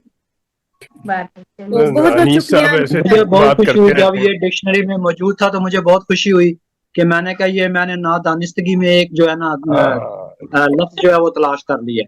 بات ہے۔ تو بہت بہت انیس شکریہ۔ صاحب ایسے مجھے بہت بات خوشی کرتے ہوئی جب رہتے یہ ڈکشنری میں موجود تھا، تو مجھے بہت خوشی ہوئی کہ میں نے کہا یہ میں نے نادانستگی میں ایک جو ہے نا لفظ جو ہے وہ تلاش کر لیا،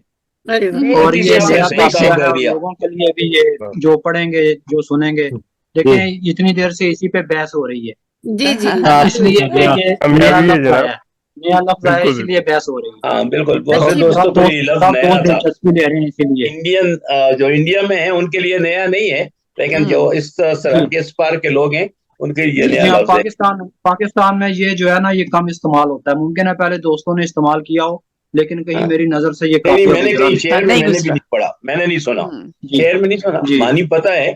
ارے واہ، اور جی، یہ صحیح نیا کام قافیہ ہے کر اور دیا۔ لوگوں کے لیے بھی یہ جو پڑھیں گے جو سنیں گے، دیکھیں اتنی دیر سے اسی پہ بحث ہو رہی ہے، جی جی اس لیے کہ یہ نیا لفظ آیا ہے، نیا لفظ آیا بالکل اسی لیے بحث ہو رہی ہے۔ ہاں بالکل، بہت سے اچھی دوستوں کو یہ لفظ سب نیا بہت تھا، دلچسپی لے رہے ہیں اسی لیے۔ انڈین جو انڈیا میں ہیں ان کے لیے نیا نہیں ہے، لیکن جو اس سرحد کے اس پار کے لوگ ہیں ان کے لیے نیا جی ہاں، لفظ ہے۔ پاکستان میں یہ جو ہے نا یہ کم استعمال ہوتا ہے، ممکن ہے پہلے دوستوں نے استعمال کیا ہو لیکن کہیں میری نظر سے یہ نہیں کافی میں نے گزرا کہیں نہیں۔ شعر میں نہیں میں نے بھی گزرا۔ نہیں پڑھا، میں نے نہیں سنا، جی شعر میں نہیں سنا، جی معنی پتہ ہے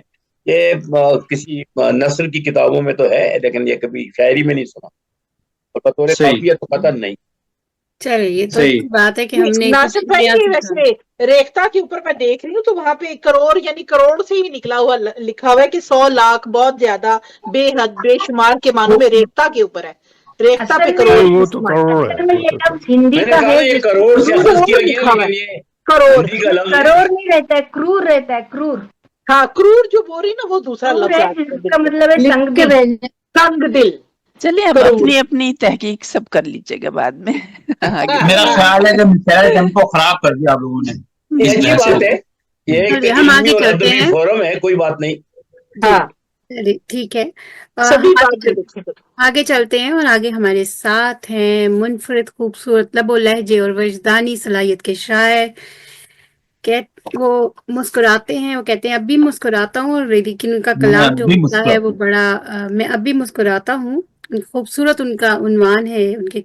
کہ کسی نثر کی کتابوں میں تو ہے، لیکن یہ کبھی شاعری میں نہیں سنا، اور بطور صحیح قافیہ تو پتہ نہیں۔ چلے، یہ تو صحیح۔ اچھی بات ہے کہ ہم نے کچھ ناصر بھائی نیا جی سیکھا۔ ویسے ریختہ کے اوپر میں دیکھ رہی ہوں تو وہاں پہ کروڑ یعنی کروڑ سے ہی نکلا ہوا لکھا ہوا ہے کہ 100 لاکھ، بہت زیادہ، بے حد، بے شمار کے معنوں میں ریختہ کے اوپر ہے، ریختہ پہ اصل کروڑ میں وہ تو استعمال کروڑ ہے، اصل میں وہ یہ تو لفظ ہندی میں نے کا کہا ہے نا یہ جس کروڑ سے اخذ کیا گیا، لکھا ہوا لیکن ہے، یہ کروڑ ہندی کا لفظ ہے۔ کروڑ نہیں رہتا ہے، کرور رہتا ہے، کرور۔ ہاں کرور جو بول رہی نا وہ دوسرا کرور لفظ ہے آتا ہے، جس کا مطلب ہے لکھ تنگ کے دل۔ بھیجنا۔ تنگ دل، چلیے اب کرور۔ اپنی اپنی تحقیق سب کر لیجیے گا بعد میں، آگے میرا خیال ہے کہ شہر ہم کو خراب کر دیا آپ لوگوں نے یہ اس اچھی بحث کو۔ بات ہے، یہ ایک چلیے ہم علمی آگے اور چلتے ادبی ہیں۔ فورم ہے، کوئی بات نہیں۔ جی ہاں چلیے ٹھیک ہے، سبھی ہم بات کریں۔ آگے چلتے ہیں، اور آگے ہمارے ساتھ ہیں منفرد خوبصورت لب و لہجے اور وجدانی صلاحیت کے شاعر، وہ مسکراتے ہیں، وہ کہتے ہیں اب بھی مسکراتا ہوں، اور لیکن ان کا میں کلام جو ابھی ہوتا ہے وہ مسکراتا ہوں۔ بڑا میں اب بھی مسکراتا ہوں، خوبصورت ان کا عنوان ہے ان کے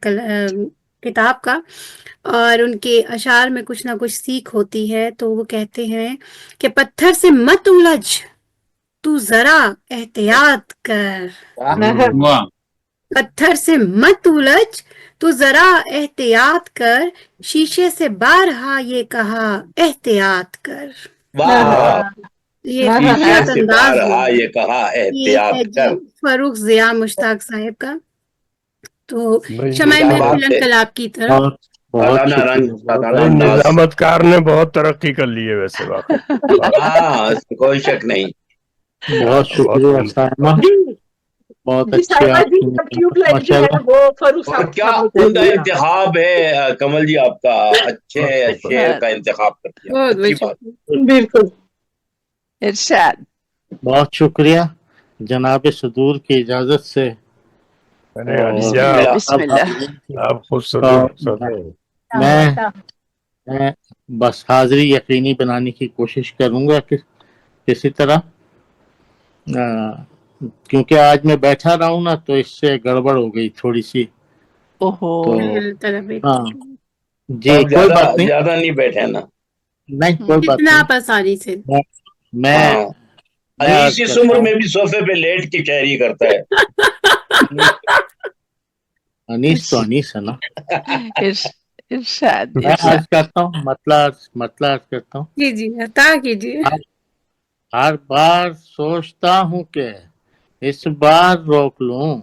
کتاب کا، اور ان کے اشعار میں کچھ نہ کچھ سیکھ ہوتی ہے۔ تو وہ کہتے ہیں کہ پتھر سے مت الجھ تو ذرا احتیاط کر، واہ، پتھر سے مت الجھ تو ذرا احتیاط کر، شیشے سے بارہا یہ کہا احتیاط کر۔ واہ، یہ شیشے خوبصورت سے انداز بارہا ہے، یہ کہا یہ ہے احتیاط جی کر۔ فاروق ضیاء مشتاق صاحب کا۔ تو شمع کیا محفل بات ہے، انقلاب کی طرف بہت بہت سادانہ رنگ، شکریہ، بہت سادانہ بھائی انداز۔ نظامت کار نے بہت ترقی کر لی ہے ویسے واقعی، ہاں اس میں کوئی شک نہیں۔ بہت شکریہ بہت سائمہ، جی بہت جی اچھے صاحبہ آپ جی کی ٹیوب نظامت لائٹ جو ماشاء ہے اللہ۔ وہ فاروق اور صاحب کیا سنبھالتے عمدہ ہیں۔ انتخاب ہے کمل جی آپ کا، اچھے شعر کا انتخاب کر دیا، بہت اچھی بہت بات۔ شکریہ۔ بالکل ارشاد۔ بہت شکریہ جناب صدور کی اجازت سے، ارے اور بسم عالیہ اللہ۔ بسم اب اللہ۔ آپ خود صدور میں بس حاضری یقینی بنانے کی کوشش کروں گا کہ کسی طرح، کیونکہ آج میں بیٹھا رہا ہوں نا تو اس سے گڑبڑ ہو گئی تھوڑی سی، اوہو ہاں جی آپ کوئی بات نہیں، زیادہ نہیں بیٹھے نا. نہیں کوئی بات اتنا نہیں. آپ آسانی سے میں ہاں عرض انیس اس کرتا عمر ہوں، میں بھی صوفے پہ لیٹ کی شاعری کرتا ہے. انیس تو انیس ہے نا. ارشاد میں ارشاد. عرض کرتا ہوں، مطلب عرض کرتا ہوں. جی جی عطا کیجیے. ہر بار سوچتا ہوں کہ اس بار روک لوں،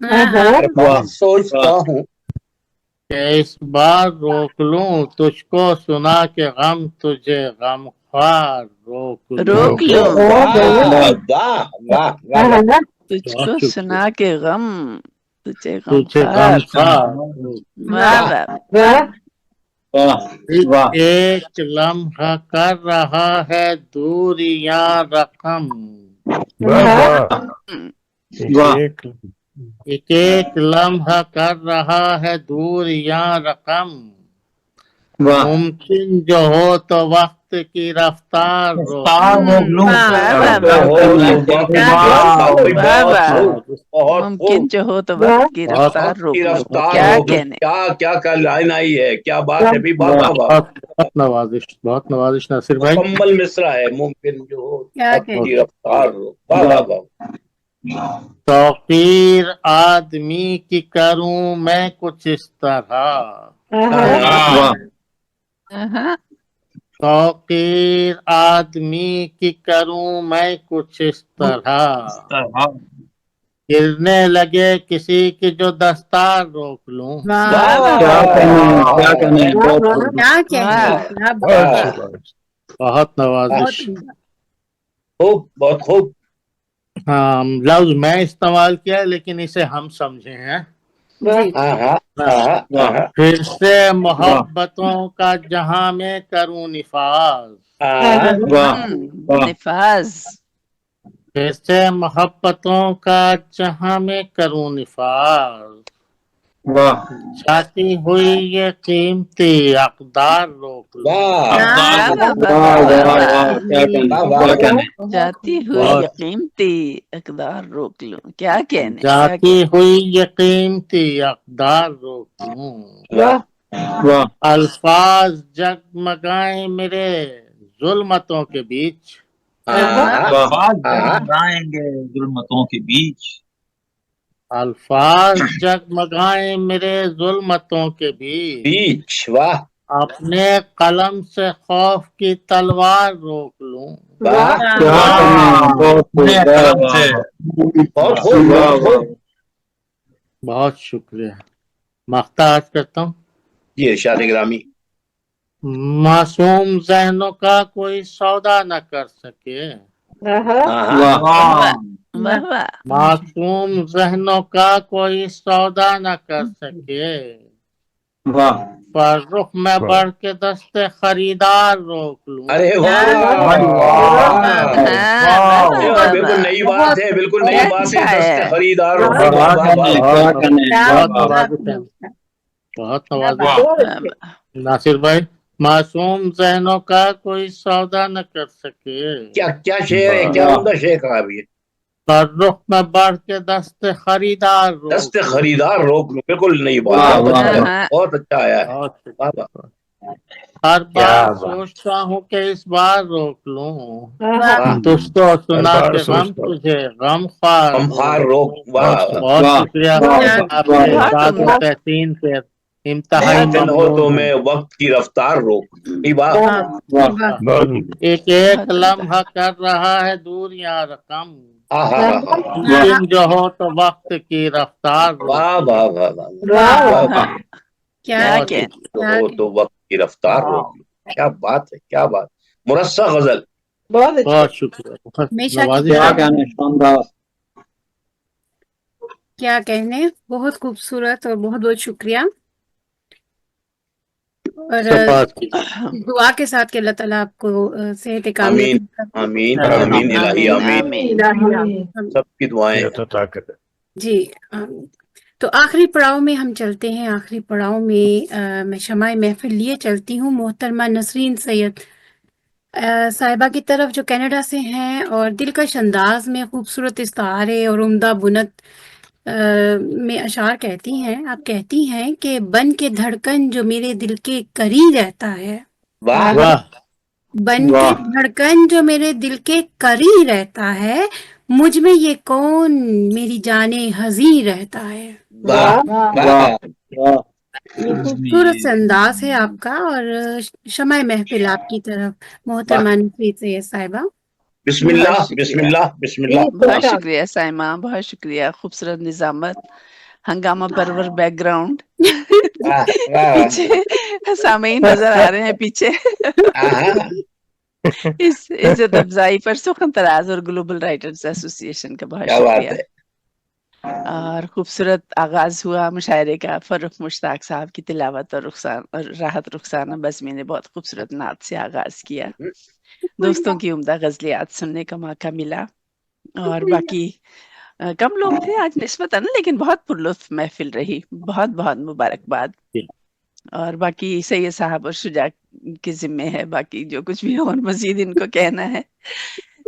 ہر بار سوچتا ہوں کہ اس بار روک لوں، تجھ کو سنا کے غم تجھے غم خوار روک لوں. روک لوں واہ واہ واہ واہ. تجھ بہت کو شکریہ. سنا کے غم تجھے غم تجھے خار. غم خوار. واہ واہ. ایک لمحہ کر رہا ہے دوریاں رقم، ایک لمحہ کر رہا ہے دوریاں رقم، ممکن جو ہو تو وقت کی رفتار روک لوں. ممکن جو ہو تو وقت کی رفتار روک لوں. کیا کہنے. کیا لائن آئی ہے، کیا بات ہے بھی. واہ واہ واہ. بہت نوازش، بہت نوازش ناصر بھائی. مکمل مصرع ہے. ممکن جو ہو کیا وقت کی رفتار روک. واہ واہ واہ. توقیر آدمی کی کروں میں کچھ اس طرح، توقیر آدمی کی کروں میں کچھ اس طرح، گرنے لگے کسی کی جو دستار روک لوں. بہت نوازش. خوب بہت خوب. ہاں لفظ میں استعمال کیا لیکن اسے ہم سمجھے ہیں. پھر سے محبتوں کا جہاں میں کروں نفاذ، نفاذ. پھر سے محبتوں کا جہاں میں کروں نفاذ، جاتی ہوئی یہ قیمتی اقدار روک لوں. جاتی ہوئی یہ قیمتی اقدار روک لوں. کیا کہنے. جاتی ہوئی یہ قیمتی اقدار روک لوں. الفاظ جگمگائیں میرے ظلمتوں کے بیچ، جائیں گے ظلمتوں کے بیچ، الفاظ جگمگائیں میرے ظلمتوں کے بیچ، واہ. اپنے قلم سے خوف کی تلوار روک لوں. بہت خوب بہت خوب. بہت شکریہ. مقطع عرض کرتا ہوں. جی ارشاد گرامی. معصوم ذہنوں کا کوئی سودا نہ کر سکے، معصوم ذہنوں کا کوئی سودا نہ کر سکے، پر رخ میں بڑھ کے دست خریدار روک لوں. ارے بالکل نئی بات ہے. بالکل نئی بات ہے. دست خریدار. بہت نوازش ناصر بھائی. معصوم ذہنوں کا کوئی سودا نہ کر سکے، کیا شعر ہے. کیا عمدہ شعر کہا ابھی. پر رخ میں بڑھ کے دست خریدار روک دست خریدار روک لوں. بالکل نئی بات. بہت اچھا آیا ہے. ہر بار سوچتا ہوں کہ اس بار روک لوں، تجھ کو سنا کے غم تجھے غم خوار روک. بہت شکریہ آپ کے ذات و تحسین پہ انتہائی ہو تو میں وقت کی رفتار روک. ایک لمحہ کر رہا ہے دوریاں رقم، ممکن جو ہو تو وقت کی رفتار روک. ہو تو وقت کی رفتار روک. کیا بات ہے. کیا بات. مرصع غزل. بہت شکریہ. کیا کہنے. بہت خوبصورت اور بہت بہت شکریہ. اور دعا کے ساتھ کہ اللہ تعالیٰ آپ کو صحت کامل. آمین آمین الہی آمین. سب کی دعائیں. جی تو آخری پڑاؤ میں ہم چلتے ہیں. آخری پڑاؤ میں میں شمع محفل لیے چلتی ہوں محترمہ نسرین سید صاحبہ کی طرف، جو کینیڈا سے ہیں اور دلکش انداز میں خوبصورت استعارے اور عمدہ بنت میں اشعار کہتی ہیں، آپ کہتی ہیں کہ بن کے دھڑکن جو میرے دل کے قریب رہتا ہے، واہ واہ بن کے دھڑکن جو میرے دل کے قریب رہتا ہے، مجھ میں یہ کون میری جانے حزین رہتا ہے۔ واہ واہ یہ خوبصورت سے انداز ہے آپ کا، اور شمع محفل آپ کی طرف محترمہ نفیس سید صاحبہ۔ بسم اللہ بسم اللہ بسم اللہ۔ بہت شکریہ سائمہ، بہت شکریہ، خوبصورت نظامت، ہنگامہ پرور بیک گراؤنڈ، پیچھے سامعین نظر آ رہے ہیں پیچھے۔ اس عزت افزائی پر سخن تراز اور گلوبل رائٹرز ایسوسی ایشن کا بہت شکریہ۔ اور خوبصورت آغاز ہوا مشاعرے کا، فرخ مشتاق صاحب کی تلاوت اور راحت رخسانہ بزمی نے بہت خوبصورت نعت سے آغاز کیا۔ دوستوں کی عمدہ غزلیات سننے کا موقع ملا، اور باقی کم لوگ تھے آج نسبتاً، لیکن بہت پرلطف محفل رہی، بہت بہت مبارکباد۔ اور باقی سید صاحب اور شجاع کے ذمے ہے باقی جو کچھ بھی ہو، اور مزید ان کو کہنا ہے۔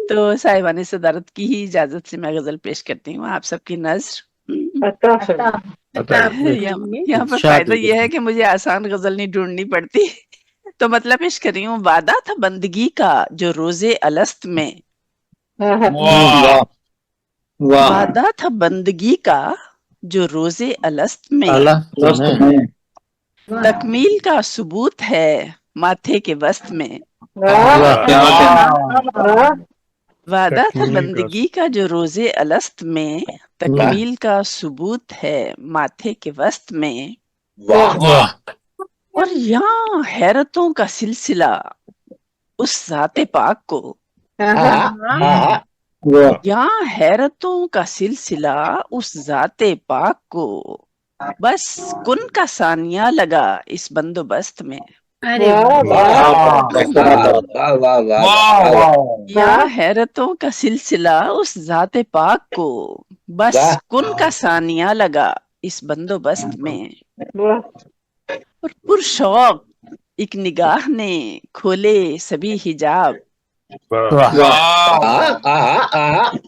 تو صاحبان صدارت کی ہی اجازت سے میں غزل پیش کرتی ہوں آپ سب کی نظر۔ یہاں پر فائدہ یہ ہے کہ مجھے آسان غزل نہیں ڈھونڈنی پڑتی، تو مطلب پیش کر رہی ہوں۔ وعدہ تھا بندگی کا جو روزے الست میں، وعدہ تھا بندگی کا جو روزے الست میں، تکمیل کا ثبوت ہے ماتھے کے وسط میں۔ وعدہ تھا بندگی کا جو روزے الست میں، تکمیل کا ثبوت ہے ماتھے کے وسط میں۔ اور یہاں حیرتوں کا سلسلہ اس ذات پاک کو، یہاں حیرتوں کا سلسلہ اس ذات پاک کو، بس کن کا ثانیہ لگا اس بندوبست میں۔ یا حیرتوں کا سلسلہ اس ذات پاک کو، بس کن کا ثانیہ لگا اس بندوبست میں۔ اور پرشوق ایک نگاہ نے کھولے سبھی حجاب،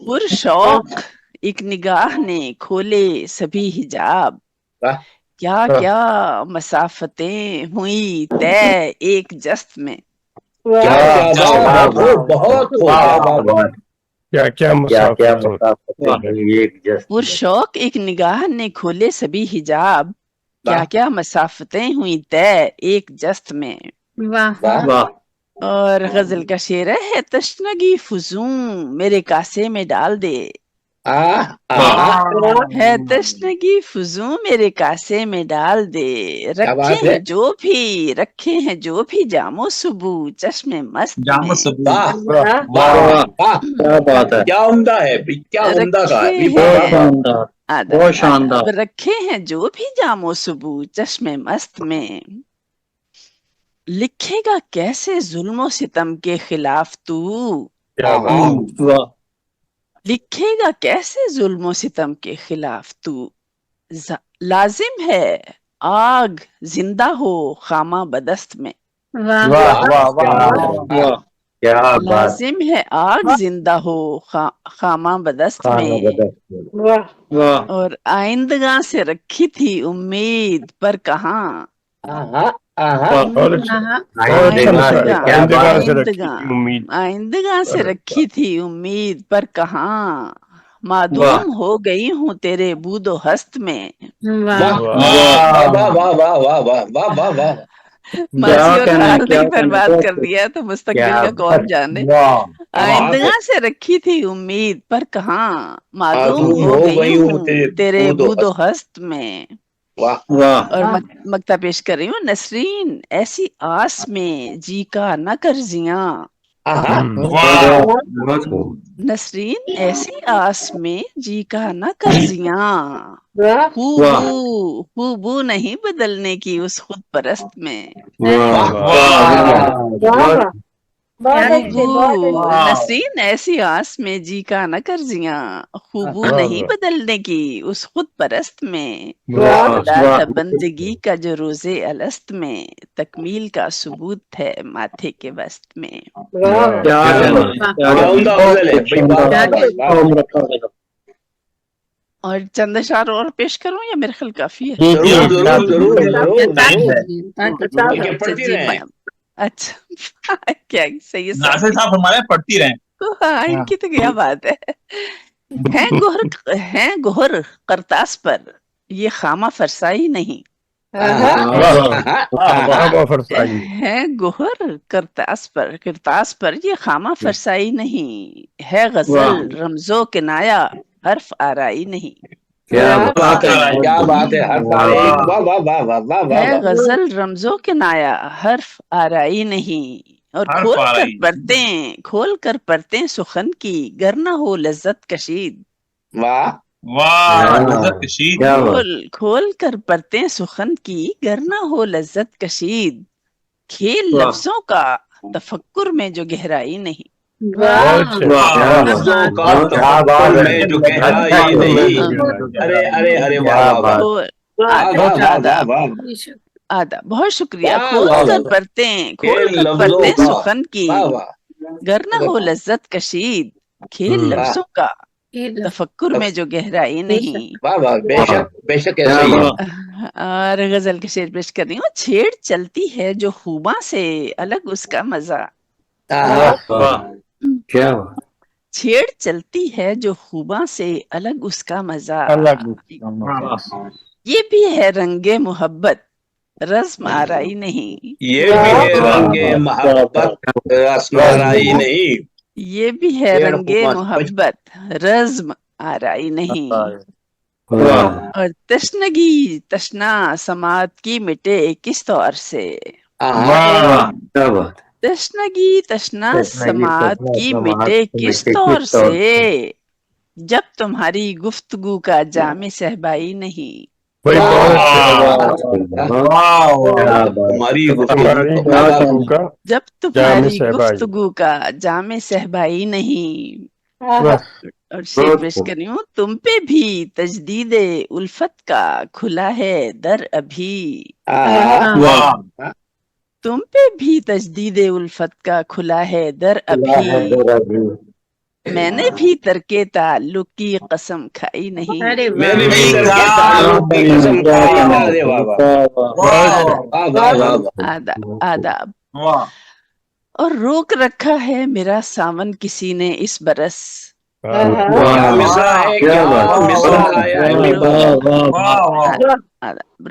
پرشوق ایک نگاہ نے کھولے سبھی حجاب، کیا کیا مسافتیں ہوئی طے ایک جست میں۔ پرشوق ایک نگاہ نے کھولے سبھی حجاب، کیا کیا مسافتیں ہوئی طے ایک جست میں۔ اور غزل کا شعر ہے، تشنگی فزوں میرے کاسے میں ڈال دے، ہے تشنگی فزوں میرے کاسے میں ڈال دے، رکھے ہیں جو بھی جام و صبو چشم مست میں۔ کیا عمدہ ہے، کیا عمدہ کا بہت شاندار۔ رکھے ہیں جو بھی جام و صبو چشم مست میں، لکھے گا کیسے ظلم و ستم کے خلاف تو، لکھے گا کیسے ظلم و ستم کے خلاف تو، لازم ہے آگ زندہ ہو خامہ بدست میں۔ لازم ہے آگ زندہ ہو خامہ بدست میں، اور آئندگاں سے رکھی تھی امید پر کہاں، آئندگاں سے رکھی تھی امید پر کہاں، معدوم ہو گئی ہوں تیرے بود و ہست میں۔ ماضی اور حاضری پر بات کر دیا تو مستقبل کا کون جانے۔ آئندگاں سے رکھی تھی امید پر کہاں، معدوم ہو گئی ہوں تیرے بود و ہست میں۔ اور مقطع پیش کر رہی ہوں، نسرین ایسی آس میں جی کا نہ کر زیاں، نسرین ایسی آس میں جی کا نہ کر زیاں، خوبو نہیں بدلنے کی اس خود پرست میں۔ نسرین ایسی آس میں جی کا نہ کر زیاں، خوبو نہیں بدلنے کی اس خود پرست میں، وعدہ بندگی کا جو روزے الست میں، تکمیل کا ثبوت ہے ماتھے کے وسط میں۔ اور چند اشعار اور پیش کروں یا میرے خیال کافی ہے؟ ضرور ضرور ضرور اچھا پڑھتی جی رہیں. اچھا کیا صحیح ہے ناصر صاحب ہمارے پڑھتی رہیں. ہاں ان کی تو کیا بات ہے گوہر کرتاس پر یہ خامہ فرسائی نہیں ہے گوہر کرتاس پر یہ خامہ فرسائی نہیں ہے غزل رمزو کنایا حرف آرائی نہیں کیا بات ہے ہے غزل رمزو کنایا حرف آرائی نہیں اور کھول کر پرتیں سخن کی گر نہ ہو لذت کشید واہ واہ لذت کشید کھول کر پرتیں سخن کی گر نہ ہو لذت کشید کھیل لفظوں کا تفکر میں جو گہرائی نہیں بہت شکریہ. کھول کر پرتیں سخن کی گر نہ ہو لذت کشید کھیل لفظوں کا تفکر میں جو گہرائی نہیں. بے شک ایسا ہی ہے. اور غزل کے شعر پیش کر رہی ہوں. چھیڑ چلتی ہے جو خوباں سے الگ اس کا مزہ چھیڑ چلتی ہے جو خوباں سے الگ اس کا مزہ یہ بھی ہے رنگ محبت رسم آرائی نہیں یہ بھی ہے رنگ محبت رسم آرائی نہیں یہ بھی ہے رنگ محبت رزم آرائی نہیں. اور تشنگی تشنا سماعت کی مٹے کس طور سے تشنگی تشنا سماعت کی مٹے کس طور سے جب تمہاری گفتگو کا جام صحبائی نہیں جب تمہاری گفتگو کا جام صحبائی نہیں. اور شعر پیش کر رہی ہوں. تم پہ بھی تجدید الفت کا کھلا ہے در ابھی تم پہ بھی تجدید الفت کا کھلا ہے در ابھی میں نے بھی ترک تعلق کی قسم کھائی نہیں آداب. اور روک رکھا ہے میرا ساون کسی نے اس برس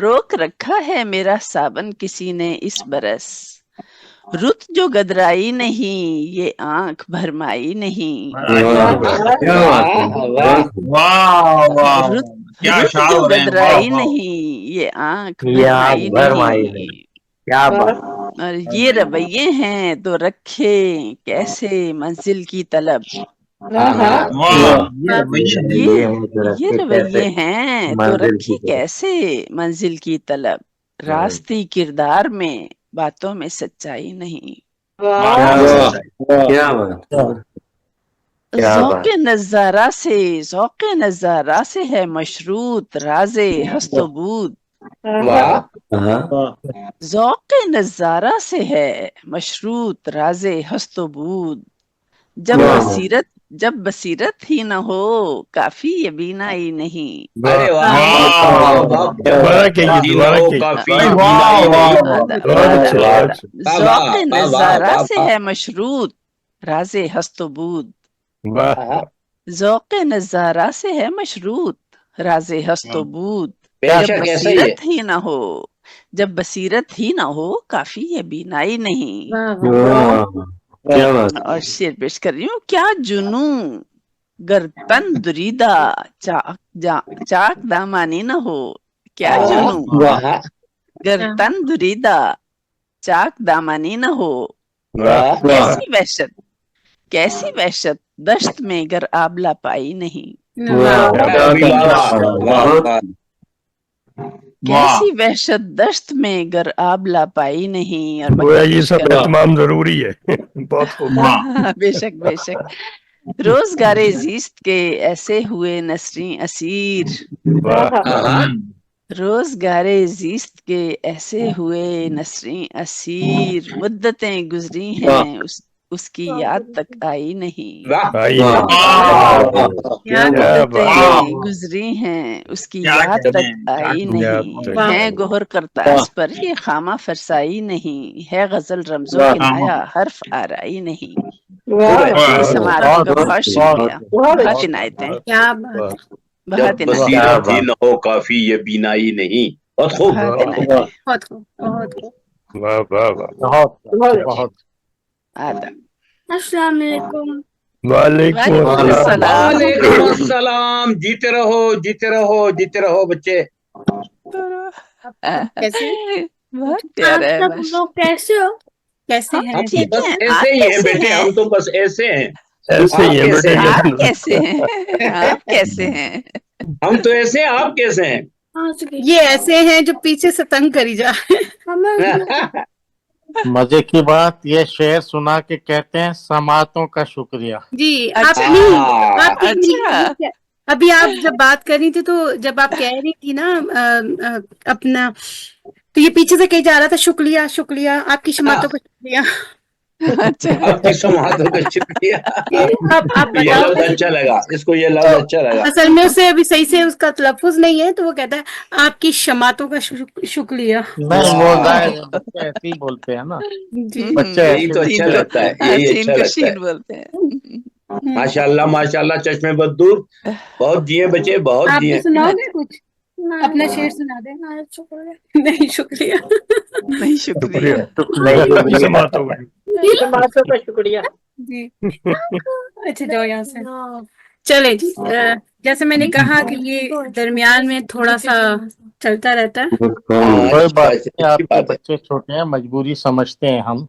روک رکھا ہے میرا ساون کسی نے اس برس رت جو گدرائی نہیں یہ آنکھ بھرمائی نہیں رت جو گدرائی نہیں یہ آنکھ بھرمائی نہیں. اور یہ رویے ہیں تو رکھے کیسے منزل کی طلب یہ رویے ہیں تو رکھی کیسے منزل کی طلب راستی کردار میں باتوں میں سچائی نہیں ذوق نظارہ سے ہے مشروط راز ہست و بود ذوق نظارہ سے ہے مشروط راز ہست و بود جب بصیرت ہی نہ ہو کافی یہ بینائی نہیں ذوق نظارہ سے ہے مشروط راز ہست و بود ذوق نظارہ سے ہے مشروط راز ہست و بود جب بصیرت ہی نہ ہو کافی یہ بینائی نہیں. اور شعر پیش کر رہی ہوں. کیا جنوں گر تن دریدہ چاک دامانی نہ ہو کیا جنوں گر تن دریدہ چاک دامانی نہ ہو کیسی وحشت دشت میں گر آبلہ پائی نہیں کیسی وحشت دشت میں گر آبلہ پائی نہیں. اور یہ سب اہتمام ضروری ہے. بہت خوب. بے شک بے شک. روزگار زیست کے ایسے ہوئے نسریں اسیر روزگار زیست کے ایسے ہوئے نسریں اسیر مدتیں گزری ہیں उसकी याद तक आई नहीं। भाई यादें गुजरी हैं उसकी याद तक आई नहीं। है गोहर करतास पर ये खामा फरसाई नहीं। है गजल रमजों के नाया हर्फ आराई नहीं। समारोह का बहुत शुक्रिया, बहुत इनायतें, बहुत बसीरत ही न हो काफी ये बीनाई नहीं। बहुत खूब, वाह वाह वाह, बहुत आदम। अस्सलाम वालेकुम। वालेकुम अस्सलाम। जीते रहो जीते रहो जीते रहो बच्चे। कैसे बहुत प्यारा है। आप सब लोग कैसे हो? कैसे हैं? हम तो बस ऐसे ही हैं बेटे, हम तो बस ऐसे हैं। ऐसे ही हैं बेटे। आप कैसे हैं? आप कैसे हैं? हम तो ऐसे हैं, आप कैसे हैं? ये ऐसे हैं जो पीछे से तंग करी जा रहे हैं। मजे की बात, ये शेर सुना के कहते हैं समातों का शुक्रिया। जी आप नहीं अभी आप जब बात कर रही थी तो जब आप कह रही थी ना अपना, तो ये पीछे से कही जा रहा था शुक्रिया शुक्रिया, आपकी समातों का शुक्रिया। आपकी समातों का शुक्रिया। आप ये लफ्ज अच्छा लगा, इसको ये लफ्ज अच्छा लगा। असल में उसे अभी सही से उसका तलफ्फुज नहीं है तो वो कहता है आपकी शमातों का शुक्रिया। नहीं वो बच्चे ऐसे ही बोलते हैं ना, बच्चे यही तो अच्छा लगता है, यही अच्छा लगता है। बोलते हैं। माशाल्लाह माशाल्लाह, चश्मे बदूर, बहुत जिए बच्चे, बहुत आप जिए। भी सुनाओगे कुछ, अपना शेर सुना दे। नहीं शुक्रिया, नहीं शुक्रिया, समातों का शुक्रिया जी। अच्छा जाओ यहाँ से। चले जी, जैसे मैंने कहा कि ये दरमियान में थोड़ा सा चलता रहता है। कोई बात नहीं, आपके बच्चे छोटे हैं, मजबूरी समझते हैं हम।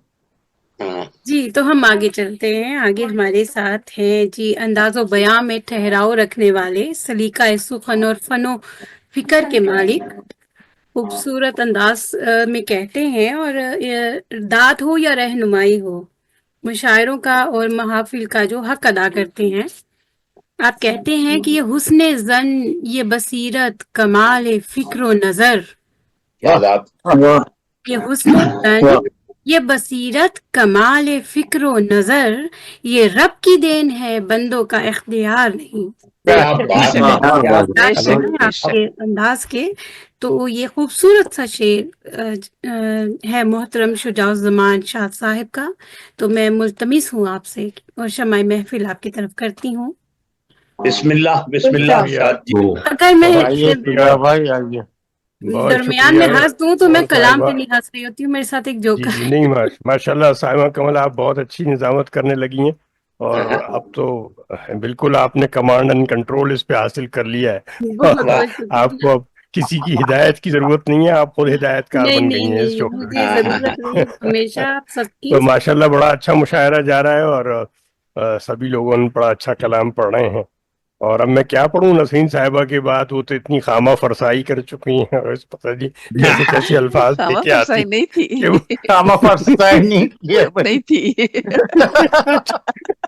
जी तो हम आगे चलते हैं। आगे हमारे साथ हैं जी अंदाज़ो बयां में ठहराव रखने वाले, सलीका सुखन और फनो फिकर के मालिक, खूबसूरत अंदाज में कहते हैं और दाद हो या रहनुमाई हो, मुशायरों का और महाफिल का जो हक अदा करते हैं। आप कहते हैं कि ये हुस्ने जन, ये बसीरत, कमाल फिक्र व नजर, ये हुस्ने जन, ये बसीरत, कमाल फिक्र व नजर, ये रब की देन है, बंदों का इख्तियार नहीं। आपके अंदाज के तो ये खूबसूरत सा शेर है मोहतरम शुजाउज़्ज़मान शाह साहिब का। तो मैं मुल्तमिस हूँ आपसे और शमाए महफिल आपकी तरफ करती हूँ। बिस्मिल्लाह बिस्मिल्लाह। अगर मैं दरमियान में हंस दूं तो मैं कलाम पे नहीं हंस रही होती हूँ, मेरे साथ एक जोकर। जी नहीं माशाल्लाह साहिबा कमल, आप बहुत अच्छी निजामत करने लगी हैं और अब तो बिल्कुल आपने कमांड एंड कंट्रोल इस पे हासिल कर लिया है। आपको अब किसी की हिदायत की जरूरत नहीं है, आप खुद हिदायतकार बन गई हैं इस शो में। हमेशा सबकी तो माशाल्लाह बड़ा अच्छा मुशायरा जा रहा है और सभी लोगों ने बड़ा अच्छा कलाम पढ़ रहे हैं। और अब मैं क्या पढ़ूं नसीन साहिबा के बाद, वो तो इतनी खामा फरसाई कर चुकी हैं और पता नहीं कैसे कैसे अल्फाज थे क्या नहीं थी, खामा फरसाई नहीं थी।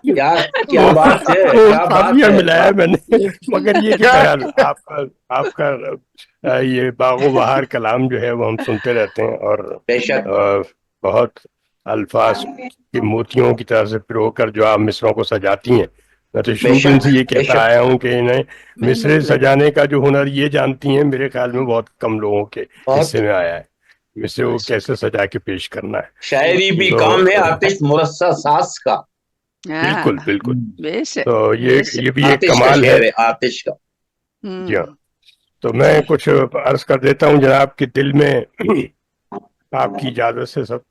क्या बात है, क्या बात है मिलाया मैंने। मगर ये ख्याल आपका ये बागो बहार कलाम जो है वो हम सुनते रहते हैं और बहुत अल्फाज के मोतियों की तरह से पिरोकर जो आप मिसरों को सजाती हैं। मैं तो शुरू से ये कहता आया हूँ कि इन्हें मिसरे सजाने का जो हुनर ये जानती हैं, मेरे ख्याल में बहुत कम लोगों के हिस्से में आया है। मिसरे को कैसे सजा के पेश करना है। शायरी भी काम है आतिश मुरस्सा सास का। बिल्कुल बिल्कुल। तो ये भी एक कमाल है आतिश का। जी हाँ, तो मैं कुछ अर्ज कर देता हूँ जनाब के दिल में, आपकी इजाजत से सब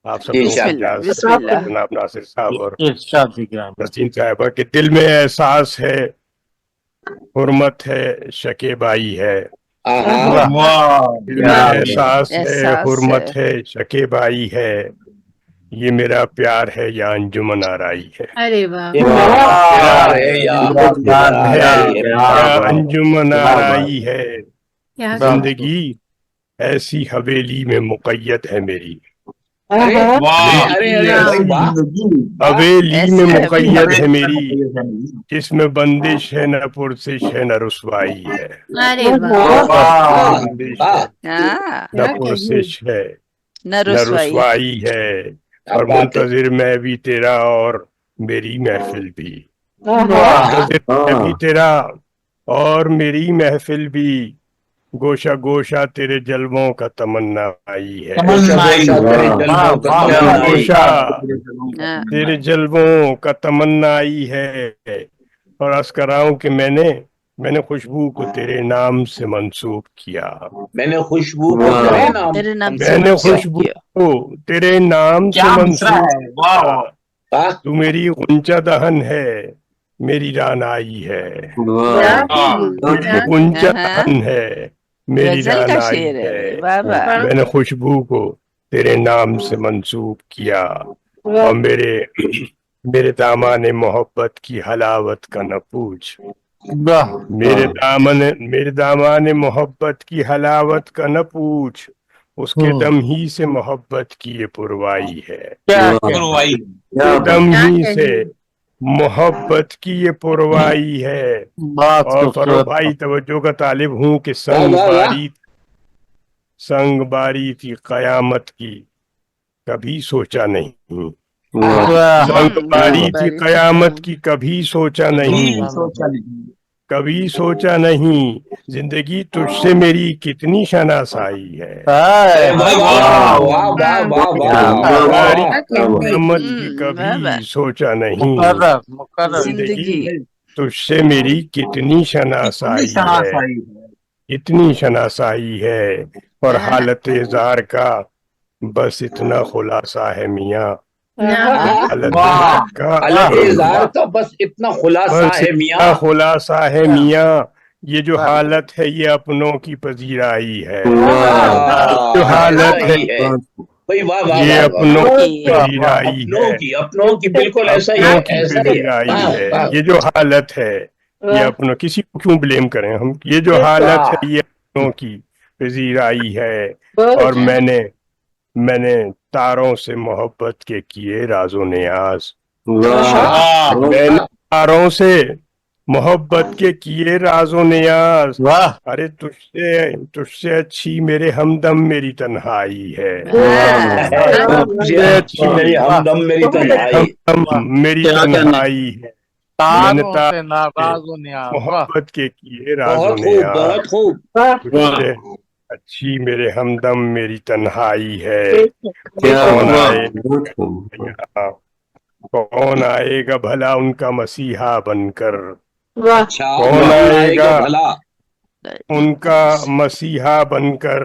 आप सब जनाब नासिर साहब और नसीम साहिबा के दिल में एहसास है, हुर्मत है, शकेबाई है। एहसास है, हुर्मत है, शकेबाई है, ये मेरा प्यार है या अंजुमन आराई है। अरे वाह, अंजुमन आराई है। जिंदगी ऐसी हवेली में मुक़य्यद है मेरी, हवेली में मुक़य्यद है मेरी, जिसमें बंदिश है न पुरसिश है न रुसवाई है। बंदिश है न पुरसिश है न रुसवाई है, اور منتظر میں بھی تیرا اور میری محفل بھی، منتظر میں بھی تیرا اور میری محفل بھی، گوشہ گوشہ تیرے جلووں کا تمنا آئی ہے، گوشہ تیرے جلووں کا تمنا آئی ہے، اور عرض کر رہا ہوں کہ میں نے خوشبو کو تیرے نام سے منسوب کیا، میں نے خوشبو کو تیرے نام سے میں نے منسوب خوشبو کیا۔ کو تیرے نام سے منسوب کیا، تو میری غنچہ دہن ہے، میری رانائی ہے، میری غنچہ دہن ہے، میری غزل کا رانائی شعر ہے، ہے، واہ واہ۔ میں نے خوشبو کو تیرے نام سے منسوب کیا، اور میرے دامان محبت کی حلاوت کا نہ پوچھ، میرے دامان محبت کی حلاوت کا نہ پوچھ، اس کے دم ہی سے محبت کی یہ پروائی ہے، دم ہی سے محبت کی یہ پروائی ہے۔ اور فروغ بھائی توجہ کا طالب ہوں کہ سنگ باری تھی قیامت کی، کبھی سوچا نہیں، سنگ باری تھی قیامت کی، کبھی سوچا نہیں، کبھی سوچا نہیں، زندگی تجھ سے میری کتنی شناسائی ہے، قیامت کی کبھی سوچا نہیں، زندگی تجھ سے میری کتنی شناسائی ہے، اتنی شناسائی ہے، اور حالت اظہار کا بس اتنا خلاصہ ہے میاں، حالت اظہار کا بس اتنا خلاصہ ہے میاں، خلاصہ ہے میاں، یہ جو حالت ہے یہ اپنوں کی پذیرائی ہے، جو حالت ہے یہ اپنوں کی پذیرائی ہے، اپنوں کی بالکل ایسا ہی پذیرائی ہے، یہ جو حالت ہے یہ اپنوں، کسی کو کیوں بلیم کریں ہم، یہ جو حالت ہے یہ اپنوں کی پذیرائی ہے، اور میں نے تاروں سے محبت کے کیے راز و نیاز، میں نے تاروں سے محبت کے کیے راز و نیاز، ارے تجھ سے اچھی میرے ہمدم میری تنہائی ہے، ہمدم میری میری تنہائی ہے، میں نے محبت کے کیے راز و نیاز، تجھ سے اچھی میرے ہمدم میری تنہائی ہے، کون آئے گا بھلا ان کا مسیحا بن کر، کون آئے گا ان کا مسیحا بن کر،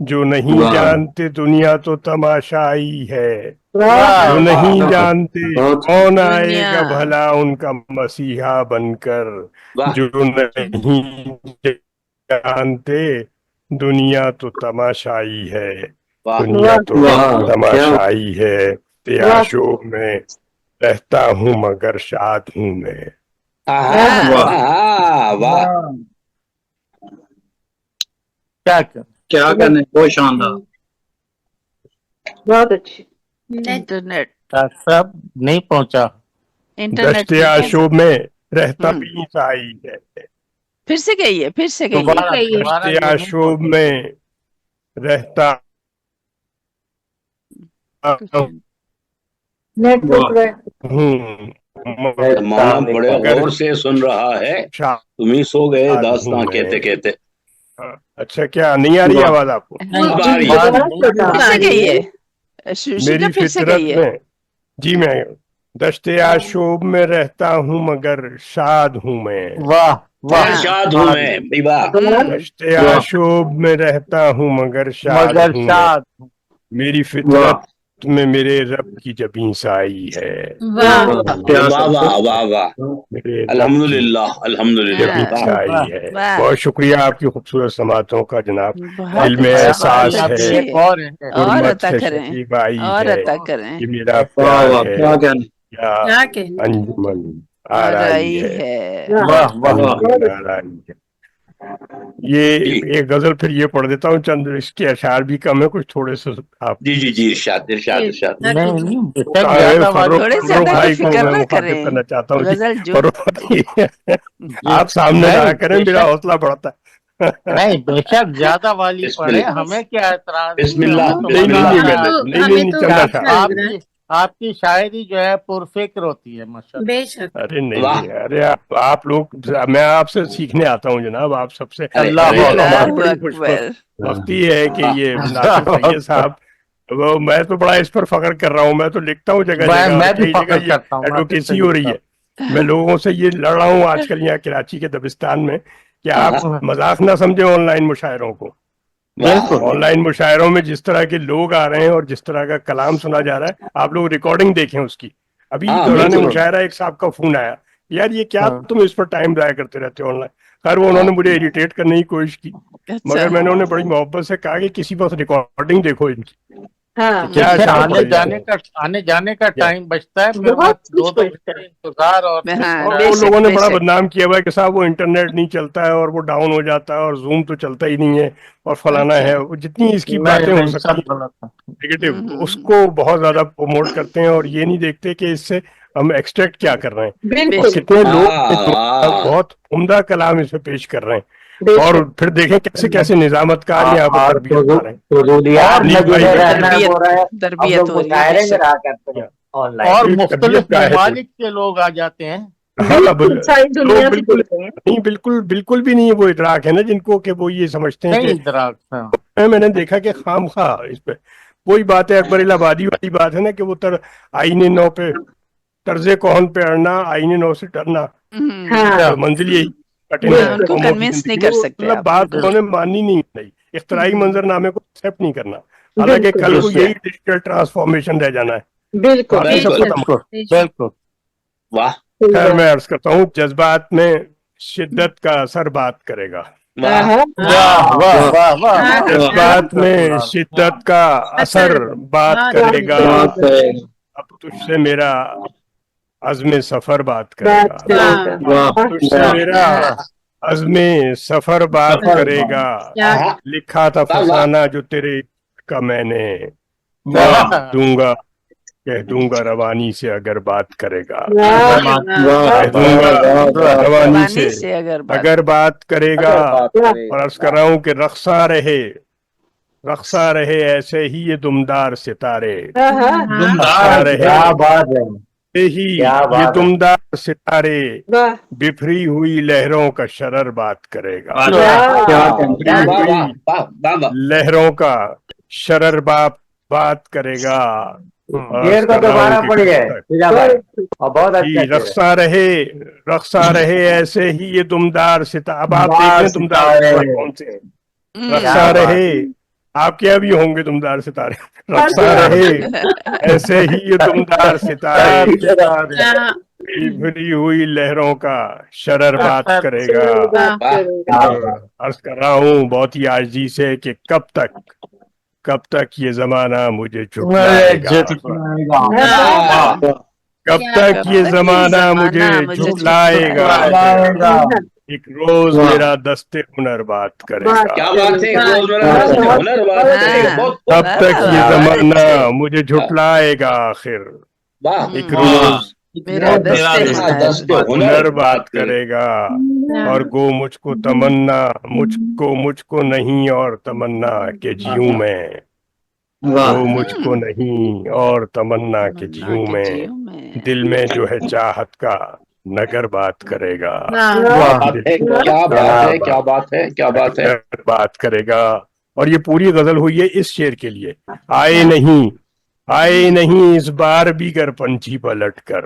جو نہیں جانتے دنیا تو تماشائی ہے، جو نہیں جانتے کون آئے گا بھلا ان کا مسیحا بن کر، جو نہیں جانتے دنیا تو تماشائی ہے، دنیا تو تماشائی ہے، تیاشوں میں رہتا ہوں مگر شاد ہوں میں، کیا کرنے، بہت شاندار، بہت اچھی۔ انٹرنیٹ سب نہیں پہنچا، دشت آشوب میں رہتا بھی عیسائی ہے، پھر سے کہیے، پھر سے کہیے، دشت آشوب میں رہتا مولانا بڑے غور سے سن رہا ہے، تم ہی سو گئے داستان کہتے کہتے۔ اچھا کیا نہیں آ رہی آواز آپ کو؟ میری فطرت میں، جی میں دشت آشوب میں رہتا ہوں مگر شاد ہوں میں، شاد ہوں میں، دشت آشوب میں رہتا ہوں مگر شاد ہوں میں، میری فطرت میں میرے رب کی جبیں سائی ہے، واہ واہ واہ واہ، الحمدللہ الحمدللہ، سائی ہے۔ بہت شکریہ آپ کی خوبصورت سماعتوں کا جناب، دل میں احساس ہے، حرمت ہے، شکیب آئی ہے، یہ میرا پیار ہے، کیا انجمن آ رہی ہے، یہ ایک غزل پھر یہ پڑھ دیتا ہوں، چند اس کے اشعار بھی کم ہے، کچھ تھوڑے سے آپ جی جی جی، ارشاد ارشاد ارشاد۔ فروخ بھائی کو میں مخاطب کرنا چاہتا ہوں، آپ سامنے نہ کریں، میرا حوصلہ بڑھتا ہے۔ نہیں بے شک زیادہ والی پڑھے، ہمیں کیا اعتراض؟ بسم اللہ، نہیں आपकी शायरी जो है पुरफिक्र होती है माशाल्लाह। बेशक। अरे नहीं, अरे आप लोग, मैं आपसे सीखने आता हूँ जनाब, आप सबसे अल्लाह बड़ी खुशबख्ती है कि ये नासिर सैयद साहब, वो मैं तो बड़ा इस पर फख्र कर रहा हूँ, मैं तो लिखता हूँ जगह जगह, मैं भी कई फख्र जगह ये करता हूँ एडवोकेसी हो रही है। मैं लोगों से ये लड़ रहा हूँ आजकल यहाँ कराची के दबिस्तान में कि आप मजाक ना समझे ऑनलाइन मुशायरों को। ऑनलाइन मुशायरों में जिस तरह के लोग आ रहे हैं और जिस तरह का कलाम सुना जा रहा है, आप लोग रिकॉर्डिंग देखें उसकी। अभी दौरान मुशायरा एक साहब का फोन आया, यार ये क्या तुम इस पर टाइम जाया करते रहते हो ऑनलाइन। खैर वो उन्होंने मुझे इरिटेट करने की कोशिश की, मगर मैंने उन्हें बड़ी मोहब्बत से कहा कि किसी पास रिकॉर्डिंग देखो इनकी। हाँ, क्या आने जाने का टाइम बचता है, फिर दो इंतजार और वो लोगों ने बड़ा बदनाम किया हुआ है कि साहब वो इंटरनेट नहीं चलता है और वो डाउन हो जाता है और जूम तो चलता ही नहीं है और फलाना है। वो जितनी इसकी बातें हो सकती नेगेटिव, उसको बहुत ज्यादा प्रमोट करते हैं और ये नहीं देखते कि इससे हम एक्सट्रैक्ट क्या कर रहे हैं और कितने लोग बहुत उम्दा कलाम इसमें पेश कर रहे हैं। और फिर देखें कैसे कैसे निजामतकार यहाँ पर और मुख्तलिफ ममालिक के लोग आ जाते हैं। बिल्कुल भी नहीं है वो इदराक है ना जिनको कि वो ये समझते हैं कि मैंने देखा कि खामखा इस पे वही बात है, अकबर इलाहाबादी वाली बात है ना कि वो आईने नौ पे तर्जे कौन पे अड़ना, आईने नौ से डरना, मंजिल यही उनको कन्विंस नहीं कर सकते। मतलब बात उन्होंने माननी नहीं, इख्तराई मंजरनामे को एक्सेप्ट नहीं करना, हालांकि कल को यही डिजिटल ट्रांसफॉर्मेशन रह जाना है। बिल्कुल वाह। खैर मैं अर्ज करता हूँ, जज्बात में शिद्दत का असर बात करेगा। जज्बात में शिद्दत का असर बात करेगा। अब तुझसे मेरा अज़्म सफर बात करेगा, तुझसे मेरा अज़्म सफर बात करेगा। लिखा था फसाना जो तेरे का मैंने, दूंगा कह दूंगा रवानी से अगर बात करेगा, कह दूंगा रवानी से अगर बात करेगा। और अर्ज कर रहा हूँ कि रक्सा रहे ऐसे ही ये दुमदार सितारे, रक्सा रहे ही ये दुमदार सितारे, बिफरी हुई लहरों का शरर बात करेगा। लहरों का शरर बात करेगा। रक्सा रहे ऐसे ही ये दुमदार सितारे। अब आप देख रहे दुमदार कौन से रक्सा रहे, आपके यहाँ भी होंगे दुमदार सितारे। रक्सा रहे ऐसे ही ये दुमदार सितारे, भरी हुई लहरों का शरर बात करेगा। अर्ज कर रहा हूँ बहुत ही आजिज़ी से कि कब तक ये जमाना मुझे झुठलाएगा, कब तक ये जमाना मुझे झुठलाएगा। एक रोज मेरा दस्ते हुनर बात करेगा। क्या बात है, हुनर बात करेगा। कब तक ये जमाना मुझे झुठलाएगा आखिर, एक रोज मेरा दस्ते हुनर बात करेगा। और गो मुझको तमन्ना, मुझको नहीं और तमन्ना के जीऊं मैं, गो मुझको नहीं और तमन्ना के जीऊं मैं। दिल में जो है चाहत का नगर बात करेगा। क्या बात है बात करेगा। और ये पूरी गजल हुई है इस शेर के लिए, आए नहीं इस बार भी गर पंछी पलट कर,